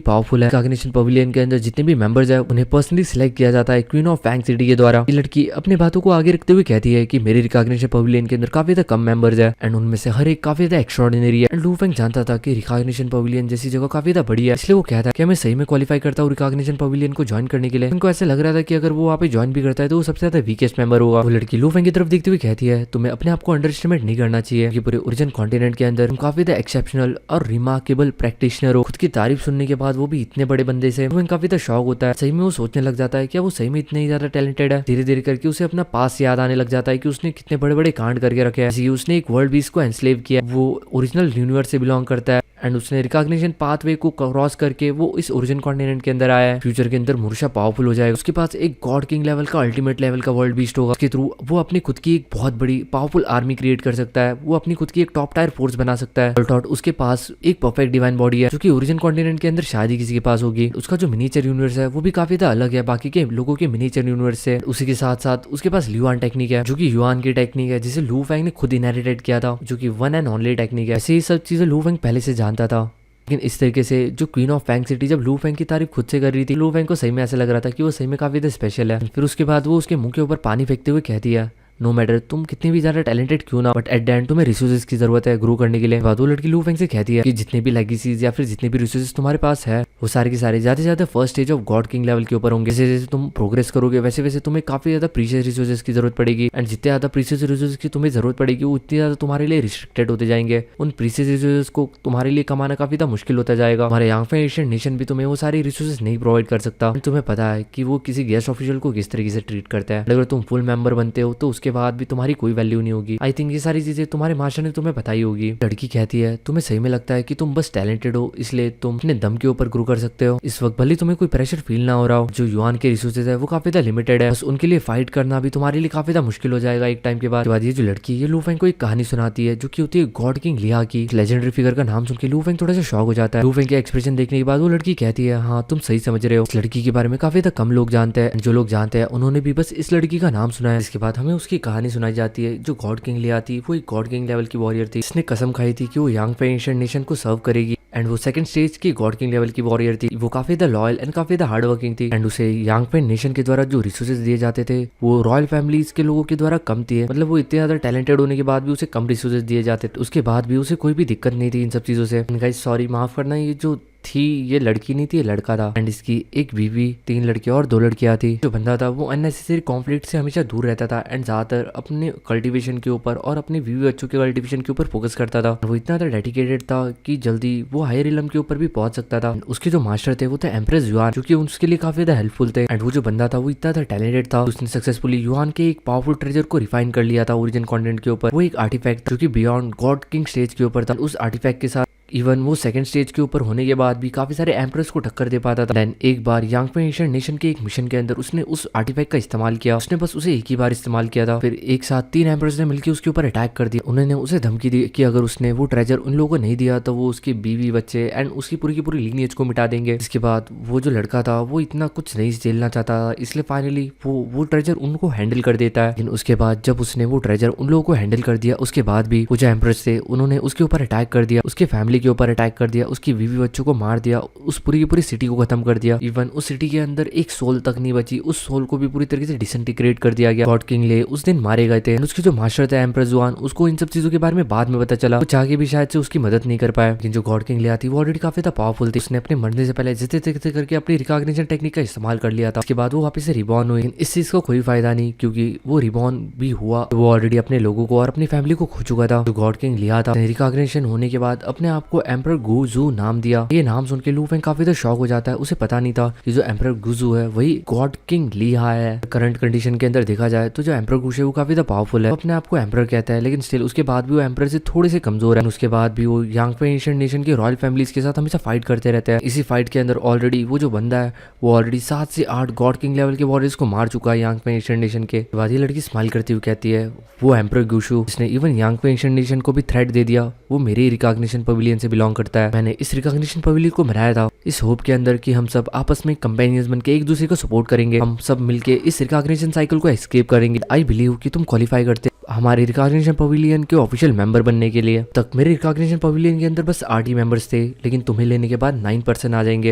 Speaker 1: पावरफुल है। रिकॉग्निशन पवेलियन के अंदर जितने भी मेंबर्स है उन्हें पर्सनली सिलेक्ट किया जाता है क्वीन ऑफ फैंग सिटी के द्वारा। ये लड़की अपनी बातों को आगे रखते हुए कहती है कि मेरे रिकॉग्निशन पवेलियन के अंदर काफी ज्यादा कम मेंबर्स है एंड उनमें से हर एक काफी ज्यादा एक्स्ट्राऑर्डिनरी है। लू फैंग जानता था कि रिकॉग्निशन पवेलियन जैसी जगह काफी ज्यादा बड़ी है, इसलिए वो कहता है कि मैं सही में क्वालिफाई करता हूँ रिकॉग्निशन पवेलियन को ज्वाइन करने के लिए। उनको ऐसा लग रहा था कि अगर वो वहाँ पे ज्वाइन भी करता है तो वो सबसे ज्यादा वीकेस्ट मेंबर होगा। वो लड़की लू फैंग की तरफ देखते हुए कहती है तुम्हें अपने आप को अंडर एस्टिमेट नहीं करना चाहिए कि पूरे ओरिजिन कॉन्टिनेंट के अंदर तुम काफी ज्यादा एक्सेप्शनल और रिमार्केबल प्रैक्टिशनर हो। खुद की तारीफ सुनने के बाद वो भी इतने बड़े बंदे से वो काफी ज्यादा शौक होता है। सही में वो सोचने लग जाता है कि वो सही में इतने ही ज्यादा टैलेंटेड है। धीरे धीरे करके उसे अपना पास याद आने लग जाता है कि उसने कितने बड़े बड़े कांड करके रखे हैं। जैसे उसने एक वर्ल्ड बीस्ट को एनस्लेव किया, वो ओरिजिनल यूनिवर्स से बिलोंग करता है एंड उसने रिकॉग्निशन पाथवे को क्रॉस करके वो इस ओरिजिन कॉन्टिनेंट के अंदर आया है। फ्यूचर के अंदर मोरुशा पावरफुल हो जाएगा, उसके पास एक गॉड किंग लेवल का अल्टीमेट लेवल का वर्ल्ड बीस्ट होगा। उसके थ्रू वो अपनी खुद की एक बहुत बड़ी पावरफुल आर्मी क्रिएट कर सकता है, वो अपनी खुद की एक टॉप टायर फोर्स बना सकता है। अल्टॉट उसके पास एक परफेक्ट डिवाइन बॉडी है जो कि ओरिजिन कॉन्टिनेंट के अंदर शायद ही किसी के पास होगी। उसका जो मिनीचर यूनिवर्स है वो भी काफी ज्यादा अलग है बाकी के लोगों के मिनीचर यूनिवर्स से। उसी के साथ साथ उसके पास ल्यूआन टेक्निक है जो कि युआन की टेक्निक है जिसे लू फैंग ने खुद इनहेरिटेड किया था, जो कि वन एंड ओनली टेक्निक है। ऐसे ही सब चीजें लू फैंग पहले से जानता था। लेकिन इस तरीके से जो क्वीन ऑफ फैंग सिटी जब लू फैंग की तारीफ खुद से कर रही थी, लू फैंग को सही में ऐसा लग रहा था कि वो सही में काफी स्पेशल है। फिर उसके बाद वो उसके मुंह के ऊपर पानी फेंकते हुए कहती है नो मैटर तुम कितनी भी ज्यादा टैलेंटेड क्यों ना, बट एट द एंड तुम्हें रिसोर्सेज की जरूरत है ग्रो करने के लिए। बाद वो लड़की लू फैंग से कहती है कि जितने भी लेगेसीज या फिर जितने भी रिसोर्सेज तुम्हारे पास है वो सारे के सारे ज्यादा से ज्यादा first stage of God king level के ऊपर होंगे। जैसे जैसे तुम प्रोग्रेस करोगे वैसे वैसे तुम्हें काफी ज्यादा प्रीशियस रिसोर्सेज की जरूरत पड़ेगी एंड जितने ज्यादा प्रीशियस रिसोर्सेज की तुम्हें जरूरत पड़ेगी वो उतनी ज्यादा तुम्हारे लिए रिस्ट्रिक्टेड होते जाएंगे। उन प्रीशियस रिसोर्सेज को तुम्हारे लिए कमाना काफी ज्यादा मुश्किल होता जाएगा। हमारे यहाँ पे एशियन नेशन भी तुम्हें वो सारी रिसोर्सेज नहीं प्रोवाइड कर सकता। तुम्हें पता है कि वो किसी गेस्ट ऑफिशियल को किस तरीके से ट्रीट करता है। अगर तुम फुल मेंबर बनते हो तो उसके बाद भी तुम्हारी कोई वैल्यू नहीं होगी। आई थिंक ये सारी चीजें तुम्हारे मास्टर ने तुम्हें बताई होगी। लड़की कहती है तुम्हें सही में लगता है कि तुम बस टैलेंटेड हो इसलिए तुम अपने दम के ऊपर ग्रो कर सकते हो। इस वक्त भले तुम्हें कोई प्रेशर फील ना हो रहा हो, जो युआन के रिसोर्सेज है वो काफी ज्यादा लिमिटेड है, बस उनके लिए फाइट करना भी तुम्हारे लिए काफी ज्यादा मुश्किल हो जाएगा एक टाइम के बाद। ये जो लड़की ये लू फैंग को एक कहानी सुनाती है जो कि होती है गॉड किंग लिया की। लेजेंडरी फिगर का नाम सुन के लू फैंग थोड़ा सा शॉक हो जाता है। लू फैंग के एक्सप्रेशन देखने के बाद वो लड़की कहती है हाँ तुम सही समझ रहे हो। इस लड़की के बारे में काफी ज्यादा कम लोग जानते हैं, जो लोग जानते हैं उन्होंने भी बस इस लड़की का नाम सुना है। इसके बाद हमें उसकी कहानी सुनाई जाती है। जो गॉड किंग लिया थी वो एक गॉड किंग लेवल की वॉरियर थी, इसने कसम खाई थी कि वो यांग पे एशियन नेशन को सर्व करेगी एंड वो सेकंड स्टेज की गॉड किंग लेवल की वॉरियर थी। वो काफी ज्यादा लॉयल एंड काफी ज्यादा हार्ड वर्किंग थी एंड उसे यांग पे नेशन के द्वारा जो रिसोर्सेज दिए जाते थे वो रॉयल फैमिलीज के लोगों के द्वारा कम थे। मतलब वो इतने ज्यादा टैलेंटेड होने के बाद भी उसे कम रिसोर्सेज दिए जाते थे। उसके बाद भी उसे कोई भी दिक्कत नहीं थी इन सब चीजों से। गाइस सॉरी माफ करना, ये जो थी ये लड़की नहीं थी, ये लड़का था एंड इसकी एक बीवी, 3 लड़के और 2 लड़कियां थी। जो बंदा था वो अननेसेसरी कॉन्फ्लिक्ट से हमेशा दूर रहता था एंड ज्यादातर अपने कल्टीवेशन के ऊपर और अपने बीवी बच्चों के कल्टीवेशन के ऊपर फोकस करता था। वो इतना ज्यादा डेडिकेटेड था कि जल्दी वो हायर इलम के ऊपर भी पहुंच सकता था। उसके जो मास्टर थे वो थे एम्प्रेस युआन, जो कि उसके लिए काफी ज्यादा हेल्पफुल थे एंड वो जो बंदा था वो इतना ज्यादा टैलेंटेड था, उसने सक्सेसफुली युआन के एक पावरफुल ट्रेजर को रिफाइन कर लिया था ओरिजिन कॉन्टिनेंट के ऊपर। वो एक आर्टिफैक्ट जो कि बियॉन्ड गॉड किंग स्टेज के ऊपर था। उस आर्टिफैक्ट के साथ इवन वो सेकंड स्टेज के ऊपर होने के बाद भी काफी सारे एम्प्रेस को टक्कर दे पाता था। देन एक बार यांग पे एशियन नेशन के एक मिशन के अंदर उसने उस आर्टिफैक्ट का इस्तेमाल किया। उसने बस उसे एक ही बार इस्तेमाल किया था। फिर एक साथ 3 एम्प्रेस ने मिलकर उसके ऊपर अटैक कर दिया। उन्होंने उसे धमकी दी कि अगर उसने वो ट्रेजर उन लोगों को नहीं दिया तो वो उसके बीवी बच्चे एंड उसकी पूरी की पूरी लीनियज को मिटा देंगे। इसके बाद वो जो लड़का था वो इतना कुछ नहीं झेलना चाहता था, इसलिए फाइनली वो ट्रेजर उनको हैंडल कर देता है। लेकिन उसके बाद जब उसने वो ट्रेजर उन लोगों को हैंडल कर दिया उसके बाद भी वो जो एम्प्रेस थे उन्होंने उसके ऊपर अटैक कर दिया, उसके फैमिली फैमिली के ऊपर अटैक कर दिया, उसकी बीवी बच्चों को मार दिया, उस पूरी की पूरी सिटी को खत्म कर दिया। इवन उस सिटी के अंदर एक सोल तक नहीं बची, उस सोल को भी पूरी तरीके से डिसइंटीग्रेट कर दिया गया। गॉड किंग ले उस दिन मारे गए थे। उसके जो मास्टर थे एम्परर जुआन, उसको इन सब चीजों के बारे में बाद में पता चला। वो चाह के भी शायद से उसकी मदद नहीं कर पाया। लेकिन जो गॉड किंग ले थी वो ऑलरेडी काफी पावरफुल थी। उसने अपने मरने से पहले जितने तक करके अपनी रिकॉग्निशन टेक्निक का इस्तेमाल कर लिया था। उसके बाद वो वापस से रिबॉर्न हुई। इस चीज का कोई फायदा नहीं, क्योंकि वो रिबॉर्न भी हुआ, वो ऑलरेडी अपने लोगों को और अपनी फैमिली को खो चुका था। जो गॉड किंग लिया था, रिकॉग्निशन होने के बाद अपने आप को एम्परर गुजू नाम दिया। ये नाम सुन के लू फेंग काफी शॉक हो जाता है। उसे पता नहीं था कि जो एम्परर गुजू है वही गॉड किंग लिया है। करंट कंडीशन के अंदर देखा जाए तो जो एम्परर गुजू है वो काफी पावरफुल है, अपने आप को एम्परर कहता है, लेकिन स्टिल उसके बाद भी वो एम्परर से थोड़े से कमजोर है। उसके बाद भी वो यांगफे एशियन नेशन के रॉयल फैमिलीज के साथ हमेशा फाइट करते रहते हैं। इसी फाइट के अंदर ऑलरेडी वो जो बंदा है वो ऑलरेडी 7 से 8 गॉड किंग लेवल के वॉरियर्स को मार चुका है यांगफे एशियन नेशन के बाद। ये लड़की स्माइल करती हुई कहती है वो एम्परर गुशु जिसने इवन यांगफे एशियन नेशन को भी थ्रेट दे दिया, वो मेरे रिकॉग्निशन पवेलियन से बिलोंग करता है। मैंने इस रिकॉग्निशन पवेलियन को बनाया था इस होप के अंदर कि हम सब आपस में कंपेनियंस बनके एक दूसरे को सपोर्ट करेंगे, हम सब मिलके इस रिकॉग्निशन साइकिल को एस्केप करेंगे। आई बिलीव कि तुम क्वालिफाई करते हमारे रिकॉग्निशन पवेलियन के ऑफिशियल मेंबर बनने के लिए। तक मेरे रिकॉग्निशन पवेलियन के अंदर बस 8 ही मेंबर्स थे, लेकिन तुम्हें लेने के बाद 9 पर्सन आ जाएंगे।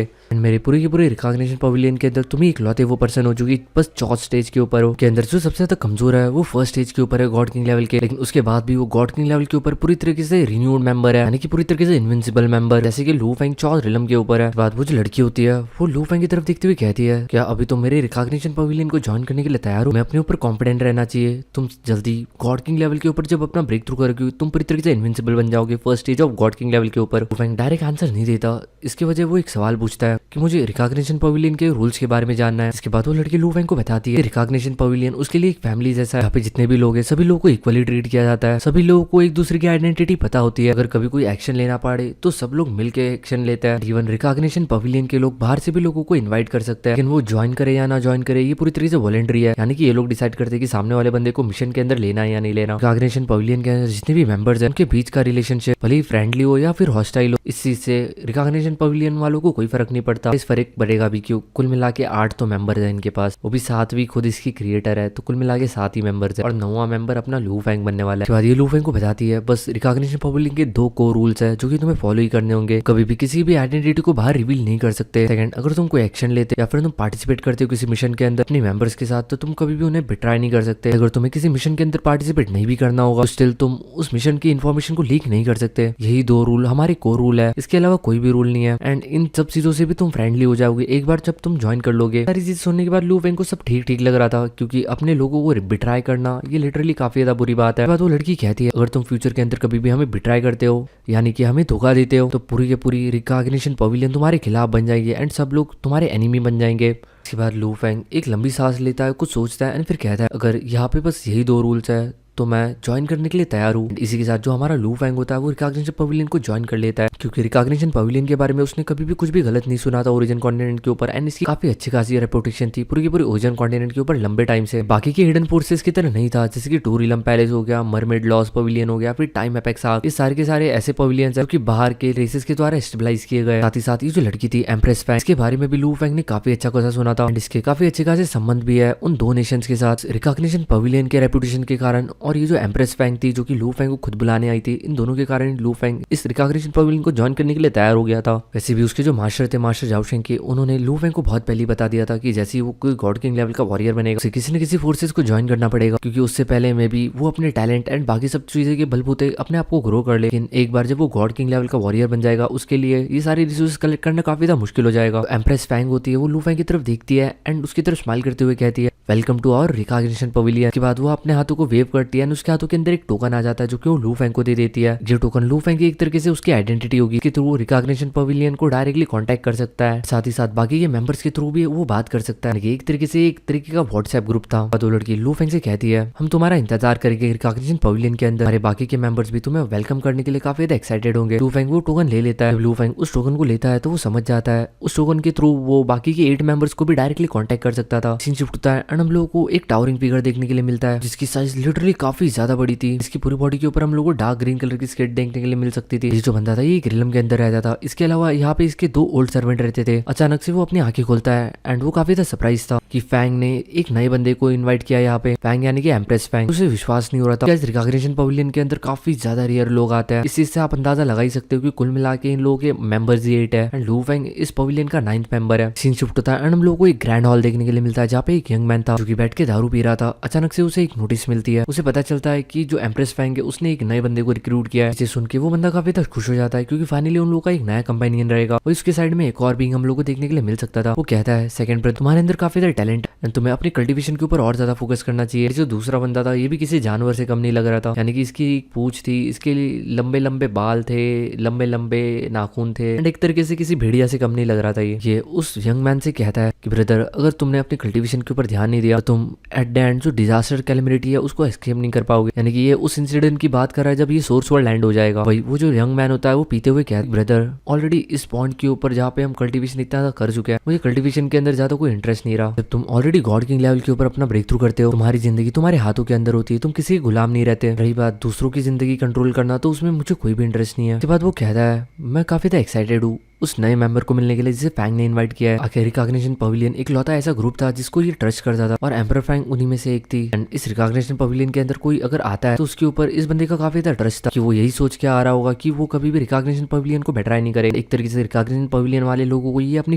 Speaker 1: एंड मेरे पूरे के पूरे रिकॉग्निशन पवेलियन के अंदर तुम ही इकलौते वो पर्सन हो जो कि बस 4 स्टेज के ऊपर हो। के अंदर जो सबसे ज्यादा कमजोर है वो फर्स्ट स्टेज के ऊपर है गॉड किंग लेवल के, लेकिन उसके बाद भी वो गॉड किंग लेवल के ऊपर पूरी तरीके से रिन्यूड मेंबर है, यानी कि पूरी तरीके से इनविंसिबल मेंबर, जैसे कि लू फेंग 4 रिलम के ऊपर है। बाद वो जो लड़की होती है वो लू फेंग की तरफ देखते हुए कहती है क्या अभी तुम मेरे रिकॉग्निशन पवेलियन को ज्वाइन करने के लिए तैयार हो? मैं अपने ऊपर कॉन्फिडेंट रहना चाहिए, तुम जल्दी गॉड किंग लेवल के ऊपर जब अपना ब्रेक थ्रू करोगे तुम पूरी तरीके से इनविंसिबल बन जाओगे first stage of God king level के ऊपर। लू फेंग डायरेक्ट आंसर नहीं देता। इसके वजह वो एक सवाल पूछता है कि मुझे रिकॉग्निशन पवेलियन के रूल्स के बारे में जानना है। इसके बाद वो लड़की लू फेंग को बताती है रिकॉग्निशन पवेलियन उसके लिए एक फैमिली जैसा है, यहाँ पे जितने भी लोग हैं सभी लोगों को इक्वली ट्रीट किया जाता है, सभी लोगों को एक दूसरे की आइडेंटिटी पता होती है। अगर कभी कोई एक्शन लेना पड़े तो सब लोग मिलकर एक्शन लेते हैं। इवन रिकॉग्निशन पवेलियन के लोग बाहर से भी लोगों को इन्वाइट कर सकते हैं, लेकिन वो ज्वाइन करे या ना ज्वाइन करे ये पूरी तरीके से वॉलंटरी है, यानी कि ये लोग डिसाइड करते हैं कि सामने वाले बंदे को मिशन के अंदर लेना है या नहीं लेना। रिकॉग्निशन पवेलियन के अंदर जितने भी मेंबर्स हैं उनके बीच का रिलेशनशिप भले ही फ्रेंडली हो या फिर हॉस्टाइल हो, इस चीज से रिकॉग्निशन पवेलियन वालों को कोई फर्क नहीं पड़ता। इस फर्क पड़ेगा भी क्यों, कुल मिला के 8 तो मेंबर्स हैं इनके पास, वो भी 7 भी खुद इसकी क्रिएटर है, तो कुल मिला के 7 ही मेंबर्स है और 9वां मेंबर अपना लू फेंग बनने वाला है। उसके बाद ये लू फेंग को बताती है बस रिकॉग्निशन पवेलियन के 2 कोर रूल्स है जो कि तुम्हें फॉलो ही करने होंगे। कभी भी किसी भी आइडेंटिटी को बाहर रिवील नहीं कर सकते। सेकंड, अगर तुम कोई एक्शन लेते या फिर तुम पार्टिसिपेट करते हो किसी मिशन के अंदर अपने मेंबर्स के साथ, तो तुम कभी भी उन्हें बिट्राई नहीं कर सकते। अगर तुम्हें किसी मिशन के अंदर पार्टिसिपेट नहीं भी करना होगा तो स्टिल तुम उस मिशन की इन्फॉर्मेशन को लीक नहीं कर सकते। यही 2 रूल हमारे कोर रूल है, इसके अलावा कोई भी रूल नहीं है। एंड इन सब चीजों से भी तुम फ्रेंडली हो जाओगे एक बार जब तुम ज्वाइन कर लोगे। सारी चीज सुनने के बाद लू फेंग को सब ठीक ठीक लग रहा था, क्योंकि अपने लोगों को बिट्राई करना ये लिटरली काफी ज्यादा बुरी बात है। वो लड़की कहती है अगर तुम फ्यूचर के अंदर कभी भी हमें बिट्राई करते हो यानी कि हमें धोखा देते हो तो पूरी के पूरी रिकॉग्निशन पवेलियन तुम्हारे खिलाफ बन जाएगी एंड सब लोग तुम्हारे एनिमी बन जाएंगे। इसके बाद लू फेंग एक लंबी सांस लेता है, कुछ सोचता है एंड फिर कहता है अगर यहाँ पे बस यही 2 रूल्स है तो मैं ज्वाइन करने के लिए तैयार हूँ। इसी के साथ जो हमारा लू फेंग होता है वो रिकॉग्निशन पवेलियन को ज्वाइन कर लेता है, क्योंकि रिकॉग्निशन पवेलियन के बारे में उसने कभी भी कुछ भी गलत नहीं सुना था ओरिजिन कॉन्टिनेंट के ऊपर एंड इसकी काफी अच्छी खासी रेपुटेशन थी पूरी की पूरी ओरिजिन कॉन्टिनेंट के ऊपर लंबे टाइम से। बाकी के हिडन फोर्सेस की तरह नहीं था, जैसे कि टूरिलम पैलेस हो गया, मरमेड लॉस पवेलियन हो गया, फिर टाइम एपेक्स आर्क, ये सारे के सारे ऐसे पवेलियन है जो कि बाहर के रेसेस के द्वारा स्टेबलाइज किए गए। साथ ही साथ ये जो लड़की थी एम्प्रेस फेंग, इसके बारे में भी लू फेंग ने काफी अच्छा खासा सुना था एंड इसके काफी अच्छे खासे संबंध भी है उन 2 नेशंस के साथ रिकॉग्निशन पवेलियन के रेपुटेशन के कारण। और ये जो एम्प्रेस फेंग थी जो कि लू फेंग को खुद बुलाने आई थी, इन दोनों के कारण लू फेंग इस रिकॉग्निशन पवेलियन को ज्वाइन करने के लिए तैयार हो गया था। वैसे भी उसके जो मास्टर थे मास्टर जाओ शेंग के, उन्होंने लू फेंग को बहुत पहले बता दिया था कि जैसे ही वो कोई गॉड किंग लेवल का वॉरियर बनेगा उसे किसी न किसी फोर्सेस को ज्वाइन करना पड़ेगा, क्योंकि उससे पहले में भी वो अपने टैलेंट एंड बाकी सब चीजें के बलबूते अपने आप को ग्रो कर ले। लेकिन एक बार जब वो गॉड किंग लेवल का वॉरियर बन जाएगा उसके लिए ये सारी रिसोर्सेस कलेक्ट करना काफी ज्यादा मुश्किल हो जाएगा। एम्प्रेस फेंग होती है वो लू फेंग की तरफ देखती है एंड उसकी तरफ स्माइल करते हुए कहती है welcome to our recognition pavilion. के बाद वो अपने हाथों को वेव करती है, उसके हाथों के अंदर एक टोकन आ जाता है जो कि वो लू फेंग को दे देती है। जो टोकन लू फेंग की एक तरीके से उसकी आइडेंटिटी होगी, इसके थ्रू वो रिकॉग्निशन पवेलियन को डायरेक्टली कांटेक्ट कर सकता है, साथ ही साथ बाकी के मेंबर्स के थ्रू भी वो बात कर सकता है। एक तरीके का व्हाट्सएप ग्रुप था। तो लड़की लू फेंग से कहती है हम तुम्हारा इंतजार करेंगे रिकॉग्निशन पवेलियन के अंदर, हमारे बाकी के मेंबर्स भी तुम्हें वेलकम करने के लिए काफी ज्यादा एक्साइटेड होंगे। लू फेंग वो टोकन ले लेता है। लू फेंग उस टोकन को लेता है तो वो समझ जाता है उस टोकन के थ्रू वो बाकी के 8 मेंबर्स को भी डायरेक्टली कांटेक्ट कर सकता था। सीन शिफ्ट होता है एंड हम लोगों को एक टावरिंग फिगर देखने के लिए मिलता है जिसकी साइज लिटरली काफी ज्यादा बड़ी थी। इसकी पूरी बॉडी के ऊपर हम लोगों को डार्क ग्रीन कलर की स्किन देखने के लिए मिल सकती थी। ये जो बंदा था ये एक रिलम के अंदर रहता था। इसके अलावा यहाँ पे इसके 2 ओल्ड सर्वेंट रहते थे। अचानक से वो अपनी आंखें खोलता है एंड वो काफी ज्यादा सरप्राइज था कि फैंग ने एक नए बंदे को इन्वाइट किया यहाँ पे। फैंग यानी कि एम्प्रेस फैंग। उसे विश्वास नहीं हो रहा था। इस रिकॉग्निशन पवेलियन के अंदर काफी ज्यादा रेयर लोग आते हैं। इस चीज से आप अंदाजा लगा ही सकते हो कि कुल मिला के इन लोगों के मेंबर्स ही 8 है एंड लू फैंग इस पवेलियन का 9th मेंबर है। सीन शिफ्ट होता है एंड हम लोगों को एक ग्रैंड हॉल देखने के लिए मिलता है जहाँ पे एक यंग मैन था जो कि बैठ के दारू पी रहा था। अचानक से उसे एक नोटिस मिलती है। उसे पता चलता है कि जो एम्प्रेस फैंग है उसने एक नए बंदे को रिक्रूट किया है। इसे सुन के वो बंदा काफी ज्यादा खुश हो जाता है क्योंकि फाइनली उन लोगों का एक नया कंपेनियन रहेगा। और इसके साइड में एक और बीइंग हम लोग को देखने के लिए मिल सकता था। वो कहता है सेकंड ब्रदर तुम्हारे अंदर काफी ज्यादा टैलेंट है, तुम्हें अपनी कल्टीवेशन के ऊपर और ज्यादा फोकस करना चाहिए। जो दूसरा बंदा था ये भी किसी जानवर से कम नहीं लग रहा था, यानी कि इसकी एक पूंछ थी, इसके लंबे लंबे बाल थे, लंबे लंबे नाखून थे एंड एक तरीके से किसी भेड़िया से कम नहीं लग रहा था। ये उस यंग मैन से कहता है कि ब्रदर अगर तुमने अपनी कल्टीवेशन के ऊपर ध्यान नहीं दिया तो तुम एट द एंड जो डिजास्टर कैलेमिटी है उसको एस्केप नहीं कर पाओगे। यानी कि ये उस इंसिडेंट की बात कर रहा है जब ये सोर्स वर्ल्ड लैंड हो जाएगा। भाई वो जो यंग मैन होता है वो पीते हुए कहता है ब्रदर ऑलरेडी इस पॉइंट के ऊपर जहाँ पे हम कल्टीवेशन इतना ज्यादा कर चुके हैं, मुझे कल्टीवेशन के अंदर ज्यादा कोई इंटरेस्ट नहीं रहा। जब तुम ऑलरेडी गॉड किंग लेवल के ऊपर अपना ब्रेक थ्रू करते हो, तुम्हारी जिंदगी तुम्हारे हाथों के अंदर होती है, तुम किसी के गुलाम नहीं रहते। रही बात दूसरों की जिंदगी कंट्रोल करना, तो उसमें मुझे कोई भी इंटरेस्ट नहीं है। उसके बाद वो कहता है मैं काफी ज्यादा एक्साइटेड हूँ उस नए मेंबर को मिलने के लिए जिसे फैंग ने इनवाइट किया है। आखिर रिकॉग्निशन पवेलियन एक लौता ऐसा ग्रुप था जिसको ये ट्रस्ट करता था और एम्पर फैंग उन्हीं में से एक थी। एंड इस रिकॉग्निशन पवेलियन के अंदर कोई अगर आता है तो उसके ऊपर इस बंदे का काफी ज्यादा ट्रस्ट था कि वो यही सोच के आ रहा होगा कि वो कभी भी रिकॉग्निशन पवेलियन को बेटराई नहीं करे। एक तरीके से रिकॉग्निशन पवेलियन वाले लोगों को ये अपनी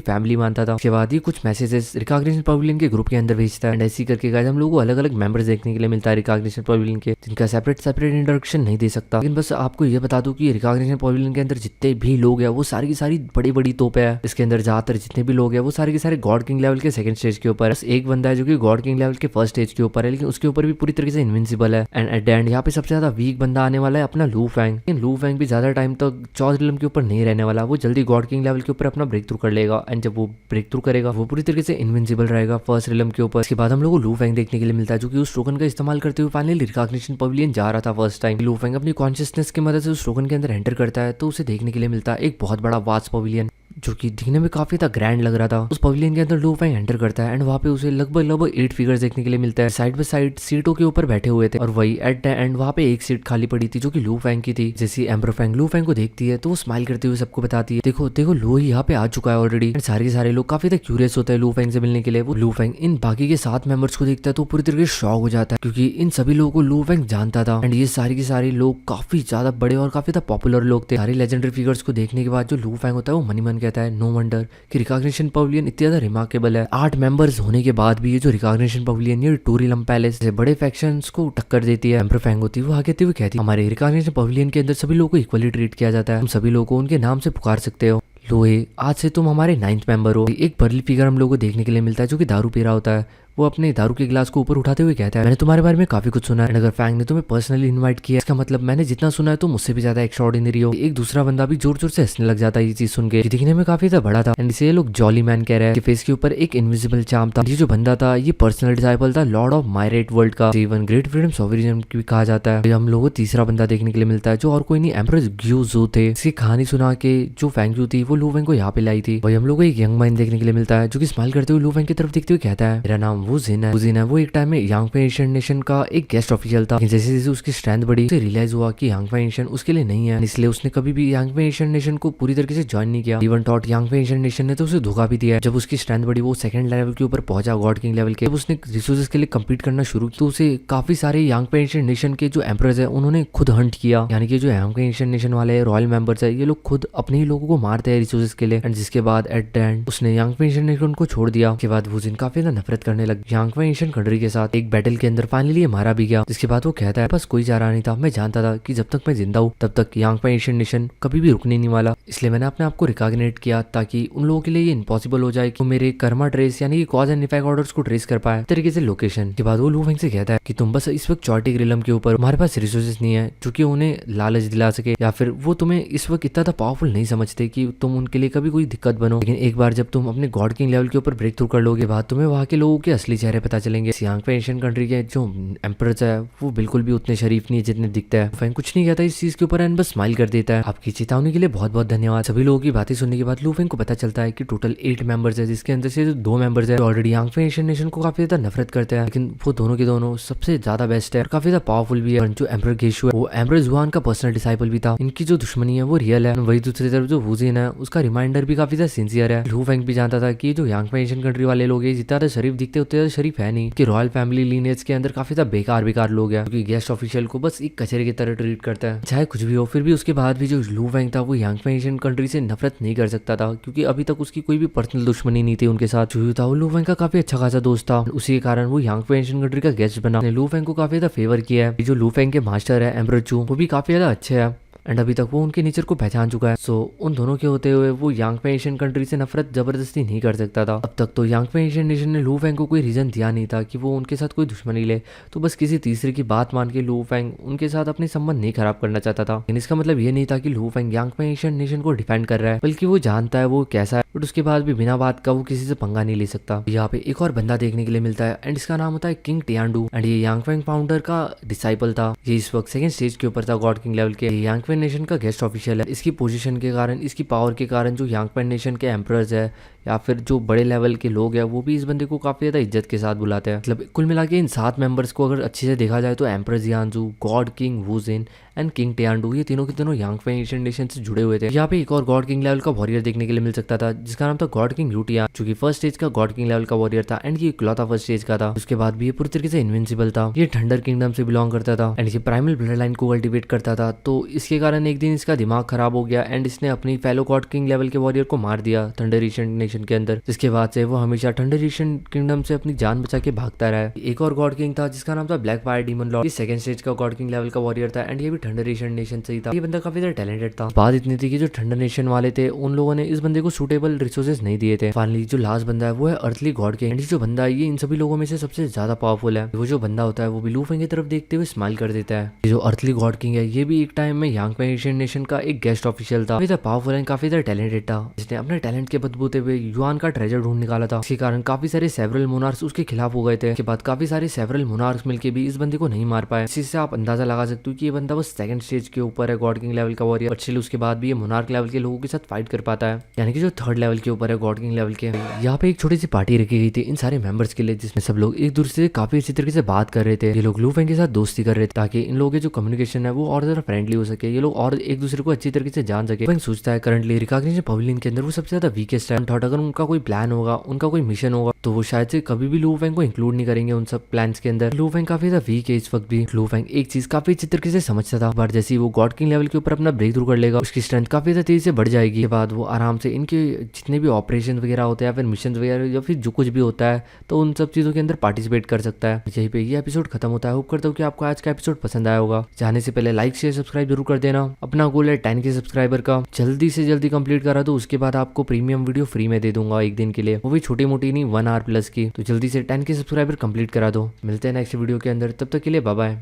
Speaker 1: फैमिली मानता था। उसके बाद ये कुछ मैसेजेस रिकॉग्निशन पवेलियन के ग्रुप के अंदर भेजता है एंड ऐसी करके गाइस हम लोगों को अलग अलग मेंबर्स देखने के लिए मिलता है रिकॉग्निशन पवेलियन के, जिनका सेपरेट इंट्रोडक्शन नहीं दे सकता। लेकिन बस आपको ये बता दूं कि रिकॉग्निशन पवेलियन के अंदर जितने भी लोग हैं वो सारी की सारी बड़ी बड़ी तोपें हैं। इसके अंदर ज्यादातर जितने भी लोग हैं वो सारे के सारे गॉड किंग लेवल के सेकंड स्टेज के ऊपर है। बस एक बंदा है जो कि गॉड किंग लेवल के फर्स्ट स्टेज के ऊपर है, लेकिन उसके ऊपर भी पूरी तरीके से इनविंसिबल है। एंड एट द एंड यहाँ पे सबसे ज्यादा वीक बंदा आने वाला है अपना लू फैंग। लेकिन लू फैंग भी ज्यादा टाइम तक चौथ रिलम के ऊपर नहीं रहने वाला, वो जल्दी गॉड किंग लेवल के ऊपर अपना ब्रेक थ्रू कर लेगा। एंड जब वो ब्रेक थ्रू करेगा वो पूरी तरीके से इनविंसिबल रहेगा फर्स्ट रिलम के ऊपर। इसके बाद हम लोग को लू फैंग देखने के लिए मिलता है जो कि उस टोकन का इस्तेमाल करते हुए फाइनली रिकॉग्निशन पवेलियन जा रहा था फर्स्ट टाइम। लू फैंग अपनी कॉन्शियसनेस की मदद से उस टोकन के अंदर एंटर करता है तो उसे देखने के लिए मिलता है एक बहुत बड़ा वास्ट पवेलियन जो कि दिखने में काफी ज्यादा ग्रैंड लग रहा था। उस पवेलियन के अंदर लू फैंग एंटर करता है एंड वहाँ पे उसे लगभग 8 फिगर्स देखने के लिए मिलता है साइड बाय साइड सीटों के ऊपर बैठे हुए थे। और वही एट द एंड वहाँ पे एक सीट खाली पड़ी थी जो कि लू फैंग की थी। जैसे एम्पर फैंग लू फैंग को देखती है तो वो स्माइल करते हुए सबको बताती है देखो देखो लू यहाँ पे आ चुका है ऑलरेडी। सारे के सारे लोग काफी ज्यादा क्यूरियस होते हैं लू फैंग से मिलने के लिए। वो लू फैंग इन बाकी के 7 मेंबर्स को देखता है तो पूरी तरीके से शॉक हो जाता है क्योंकि इन सभी लोगों को लू फैंग जानता था एंड ये सारे के सारे लोग काफी ज्यादा बड़े और काफी ज्यादा पॉपुलर लोग थे। सारे लेजेंडरी फिगर्स को देखने के बाद जो लू फैंग होता है वो मनी मन कहता है नो वंडर कि रिकॉग्निशन पवेलियन इतना ज्यादा रिमार्केबल है। 8 मेंबर्स होने के बाद भी ये जो रिकॉग्निशन पवेलियन ये टूरिलम पैलेस से बड़े फैक्शंस को टक्कर देती है। एम्पर फैंग होती है वो आगे हुए कहती है हमारे रिकॉग्निशन पवेलियन के अंदर सभी लोगों को इक्वली ट्रीट किया जाता है, हम सभी लोगों को उनके नाम से पुकार सकते हो। लोहे आज से तुम हमारे 9th मेंबर हो। एक बर्ली फिगर हम लोगों को देखने के लिए मिलता है जो कि दारू पी रहा होता है। वो अपने दारू के गिलास को ऊपर उठाते हुए कहता है मैंने तुम्हारे बारे में काफी कुछ सुना है। अगर फैंग ने तुम्हें पर्सनली इनवाइट किया इसका मतलब मैंने जितना सुना है तुम मुझसे भी ज्यादा एक्स्ट्राऑर्डिनरी हो। एक दूसरा बंदा भी जोर जोर से हंसने लग जाता है ये चीज सुन के। दिखने में काफी ज्यादा बड़ा था एंड इसे लोग जॉली मैन कह रहे हैं। फेस के ऊपर एक इनविजिबल चार्म था। ये जो बंदा था ये पर्सनल डिसाइपल था लॉर्ड ऑफ मायरेट वर्ल्ड का, जीवन ग्रेट फ्रीडम सोवरिज्म भी कहा जाता है। हम लोगों को तीसरा बंदा देखने के लिए मिलता है जो और कोई नहीं एम्परर ग्यू जू थे। इसकी कहानी सुना के जो फैंग जू थी वो लू फैंग को यहाँ पे लाई थी। वही हम लोग को एक यंग मैन देखने के लिए मिलता है जो कि स्माइल करते हुए लू फैंग की तरफ देखते हुए कहता है मेरा नाम वुजिन है। वो एक टाइम में यांगफे एशियन नेशन का एक गेस्ट ऑफिशियल था। जैसे जैसे उसकी स्ट्रेंथ बढ़ी उसे रियलाइज हुआ कि यांगफे एशियन उसके लिए नहीं है, इसलिए उसने कभी भी यांगफे एशियन नेशन को पूरी तरीके से ज्वाइन नहीं किया। इवन टॉट यांगफे एशियन नेशन ने तो उसे धोखा भी दिया। जब उसकी स्ट्रेंथ बढ़ी वो सेकंड लेवल के ऊपर पहुंचा गॉड किंग लेवल के, जब उसने रिसोर्सेज के लिए कम्पीट करना शुरू किया तो उसे काफी सारे यांगफे एशियन नेशन के जो एम्परर्स है उन्होंने खुद हंट किया। यानी कि जो यांगफे एशियन नेशन वाले रॉयल मेंबर्स है ये लोग खुद अपने ही लोगों को मारते हैं रिसोर्सेज के लिए। एंड जिसके बाद एट द एंड उसने यांगफे एशियन नेशन को छोड़ दिया। उसके बाद वुजिन काफी ज्यादा नफरत करने लगा यांगफे एशियन कंट्री के साथ। एक बैटल के अंदर फाइनली ये मारा भी गया। जिसके बाद वो कहता है बस कोई चारा नहीं था, मैं जानता था कि जब तक मैं जिंदा हूँ तब तक यांगफे एशियन नेशन कभी भी रुकने नहीं वाला, इसलिए मैंने अपने आप को रिकॉग्निट किया ताकि उन लोगों के लिए ये इम्पॉसिबल हो जाए कि मेरे कर्मा ट्रेस यानी कि कॉज एंड इफेक्ट ऑर्डर्स को ट्रेस कर पाए तरीके से लोकेशन। के बाद वो लू फैंग से कहता है कि तुम बस इस वक्त चॉटिक रिलम के ऊपर हमारे पास रिसोर्सेज नहीं है जो कि उन्हें लालच दिला सके या फिर वो तुम्हें इस वक्त इतना पावरफुल नहीं समझते कि तुम उनके लिए कभी कोई दिक्कत बनो। लेकिन एक बार जब तुम अपने गॉड किंग लेवल के ऊपर ब्रेक थ्रू कर लोगे बाद तुम्हें वहाँ के लोगों के असली चेहरे पता चलेंगे। यांग पे एशियन कंट्री के जो एम्परर्स है वो बिल्कुल भी उतने शरीफ नहीं है जितने दिखता है। फैंग कुछ नहीं कहता इस चीज के ऊपर एंड बस स्माइल कर देता है। आपकी चेतावनी के लिए बहुत बहुत धन्यवाद। सभी लोगों की बातें सुनने के बाद लू फेंग को पता चलता है कि टोटल 8 मेंबर्स है, जिसके अंदर से जो 2 मेंबर्स है ऑलरेडी यांग पे एशियन नेशन को काफी ज्यादा नफरत करते हैं, लेकिन वो दोनों के दोनों सबसे ज्यादा बेस्ट है और काफी ज्यादा पावरफुल भी है। जो एम्परर गेशु है वो एम्परर जुआन का पर्सनल डिसाइपल भी था। इनकी जो दुश्मनी है वो रियल है। वही दूसरी तरफ जो वुजिन है उसका रिमाइंडर भी काफी ज्यादा सिंसियर है। लू फेंग भी जानता था कि जो यांग पे एशियन कंट्री वाले लोग हैं जितना ज्यादा शरीफ दिखते उतने ज्यादा शरीफ है नहीं, कि रॉयल फैमिली लीनेज के अंदर काफी ज्यादा बेकार लोग हैं, क्योंकि गेस्ट ऑफिशियल को बस एक कचरे की तरह ट्रीट करता है। चाहे कुछ भी हो फिर भी उसके बाद भी जो लू फेंग था वो यांग पे एशियन कंट्री से नफरत नहीं कर सकता था, क्योंकि अभी तक उसकी कोई भी पर्सनल दुश्मनी नहीं थी उनके साथ। जो था वो लू फेंग का काफी अच्छा खासा दोस्त था, उसी के कारण वो यांग पे एशियन कंट्री का गेस्ट बना। लू फेंग को काफी ज्यादा फेवर किया है। जो लू फेंग के मास्टर है एम्परर चू वो भी काफी ज्यादा अच्छे है एंड अभी तक वो उनके नेचर को पहचान चुका है। सो उन दोनों के होते हुए वो यांग पे एशियन कंट्री से नफरत जबरदस्ती नहीं कर सकता था। अब तक तो यांग पे एशियन नेशन ने लू फेंग को कोई रीजन दिया नहीं था कि वो उनके साथ कोई दुश्मनी ले, तो बस किसी तीसरे की बात मान के लू फेंग उनके साथ अपने संबंध नहीं खराब करना चाहता था। लेकिन इसका मतलब ये नहीं था कि लू फेंग यांग पे एशियन नेशन को डिफेंड कर रहा है, बल्कि वो जानता है वो कैसा है, बट उसके बाद भी बिना बात का वो किसी से पंगा नहीं ले सकता। यहाँ पे एक और बंदा देखने के लिए मिलता है एंड इसका नाम होता है किंग टियांडू एंड ये यांग फेंग फाउंडर का डिसाइपल था। ये इस वक्त सेकंड स्टेज के ऊपर था गॉड किंग लेवल के। यांग फेंग नेशन का गेस्ट ऑफिशियल है। इसकी पोजीशन के कारण, इसकी पावर के कारण जो यांग पे नेशन के एम्परर्स है या फिर जो बड़े लेवल के लोग हैं वो भी इस बंदे को काफी ज्यादा इज्जत के साथ बुलाते हैं। मतलब कुल मिला के इन 7 मेंबर्स को अगर अच्छे से देखा जाए तो एम्परर जियांजू, गॉड किंग वुजिन एंड किंग टियांडू ये तीनों के तीनों यांग पे एशियन नेशन से जुड़े हुए थे। यहाँ पे एक और गॉड किंग लेवल का वॉरियर देखने के लिए मिल सकता था जिसका नाम था गॉड किंग यूटिया, जो कि फर्स्ट स्टेज का गॉड किंग लेवल का वॉरियर था एंड ये इकलौता फर्स्ट स्टेज का था। उसके बाद भी ये पूरी तरीके से इनविंसिबल था। ये थंडर किंगडम से बिलोंग करता था एंड ये प्राइमल ब्लड लाइन को कल्टिवेट करता था। तो इसके कारण एक दिन इसका दिमाग खराब हो गया एंड इसने अपनी फेलो गॉड किंग लेवल के वॉरियर को मार दिया थंडर एशियन नेशन के अंदर, जिसके बाद से वो हमेशा थंडर एशियन किंगडम से अपनी जान बचा के भागता रहा है। एक और गॉड किंग था जिसका नाम था ब्लैक फायर डीमन लॉर्ड। ये सेकंड स्टेज का गॉड किंग लेवल का वॉरियर था एंड ये भी थंडर एशियन नेशन से ही था। ये बंदा काफी ज्यादा टैलेंटेड था। बात इतनी थी कि जो थंडर नेशन वाले थे उन लोगों ने इस बंदे को सूटेबल रिसोर्सेज नहीं दिए थे। फाइनली जो लास्ट बंदा है वो है अर्थली गॉड किंग एंड जो बंदा है ये इन सभी लोगों में से सबसे ज्यादा पावरफुल है। वो जो बंदा होता है वो भी लू फेंग की तरफ देखते हुए स्माइल कर देता है। ये जो अर्थली गॉड किंग है ये भी एक टाइम में यांग पे एशियन नेशन का एक गेस्ट ऑफिशियल था। काफी पावरफुल एंड काफी ज्यादा टैलेंटेड था, जिसने अपने टैलेंट के बदबूते हुए युआन का ट्रेजर ढूंढ निकाला था। इसके कारण काफी सारे सेवरल मोनार्क्स उसके खिलाफ हो गए थे। इसके बाद काफी सारे सेवरल मोनार्क्स मिलके भी इस बंदे को नहीं मार पाए। इसी से आप अंदाजा लगा सकते हो कि ये बंदा बस सेकंड स्टेज के ऊपर है गॉड किंग लेवल का वॉरियर, बट स्टिल उसके बाद भी ये मोनार्क लेवल के लोगों के साथ फाइट कर पाता है, यानी कि जो थर्ड लेवल के ऊपर है गॉड किंग लेवल के। यहाँ पे एक छोटी सी पार्टी रखी गई थी इन सारे मेंबर्स के लिए, जिसमें सब लोग एक दूसरे से काफी अच्छी तरीके से बात कर रहे थे। ये लोग लू फेंग के साथ दोस्ती कर रहे थे ताकि इन लोगों की जो कम्युनिकेशन है वो और ज्यादा फ्रेंडली हो सके, ये लोग और एक दूसरे को अच्छी तरीके से जान सके। फेंग सोचता है करंटली रिकॉग्निशन पवेलियन के अंदर वो सबसे ज्यादा वीकेस्ट है। थॉट अगर उनका कोई प्लान होगा, उनका कोई मिशन होगा, तो वो शायद से कभी भी लू फेंग को इंक्लूड नहीं करेंगे उन सब प्लान्स के अंदर। लू फेंग काफी ज्यादा वीक है इस वक्त भी। लू फेंग एक चीज काफी अच्छी तरीके से समझता था, बट जैसे वो गॉड किंग लेवल के ऊपर अपना ब्रेक थ्रू कर लेगा उसकी स्ट्रेंथ काफी ज्यादा तेजी से बढ़ जाएगी। के बाद वो आराम से इनके जितने भी ऑपरेशन वगैरह होते हैं या फिर मिशन वगैरह या फिर जो कुछ भी होता है तो उन सब चीजों के अंदर पार्टिसिपेट कर सकता है। यहीं पे ये एपिसोड खत्म होता है। होप करता हूँ कि आपको आज का एपिसोड पसंद आया होगा। जाने से पहले लाइक शेयर सब्सक्राइब जरूर कर देना। अपना गोल है 10K सब्सक्राइबर का, जल्दी से जल्दी कंप्लीट करा दो, उसके बाद आपको प्रीमियम वीडियो फ्री में दे दूंगा एक दिन के लिए, वो भी छोटी मोटी नहीं 1 आवर प्लस की। तो जल्दी से 10K सब्सक्राइबर कंप्लीट करा दो। मिलते हैं नेक्स्ट वीडियो के अंदर, तब तक के लिए बाय बाय।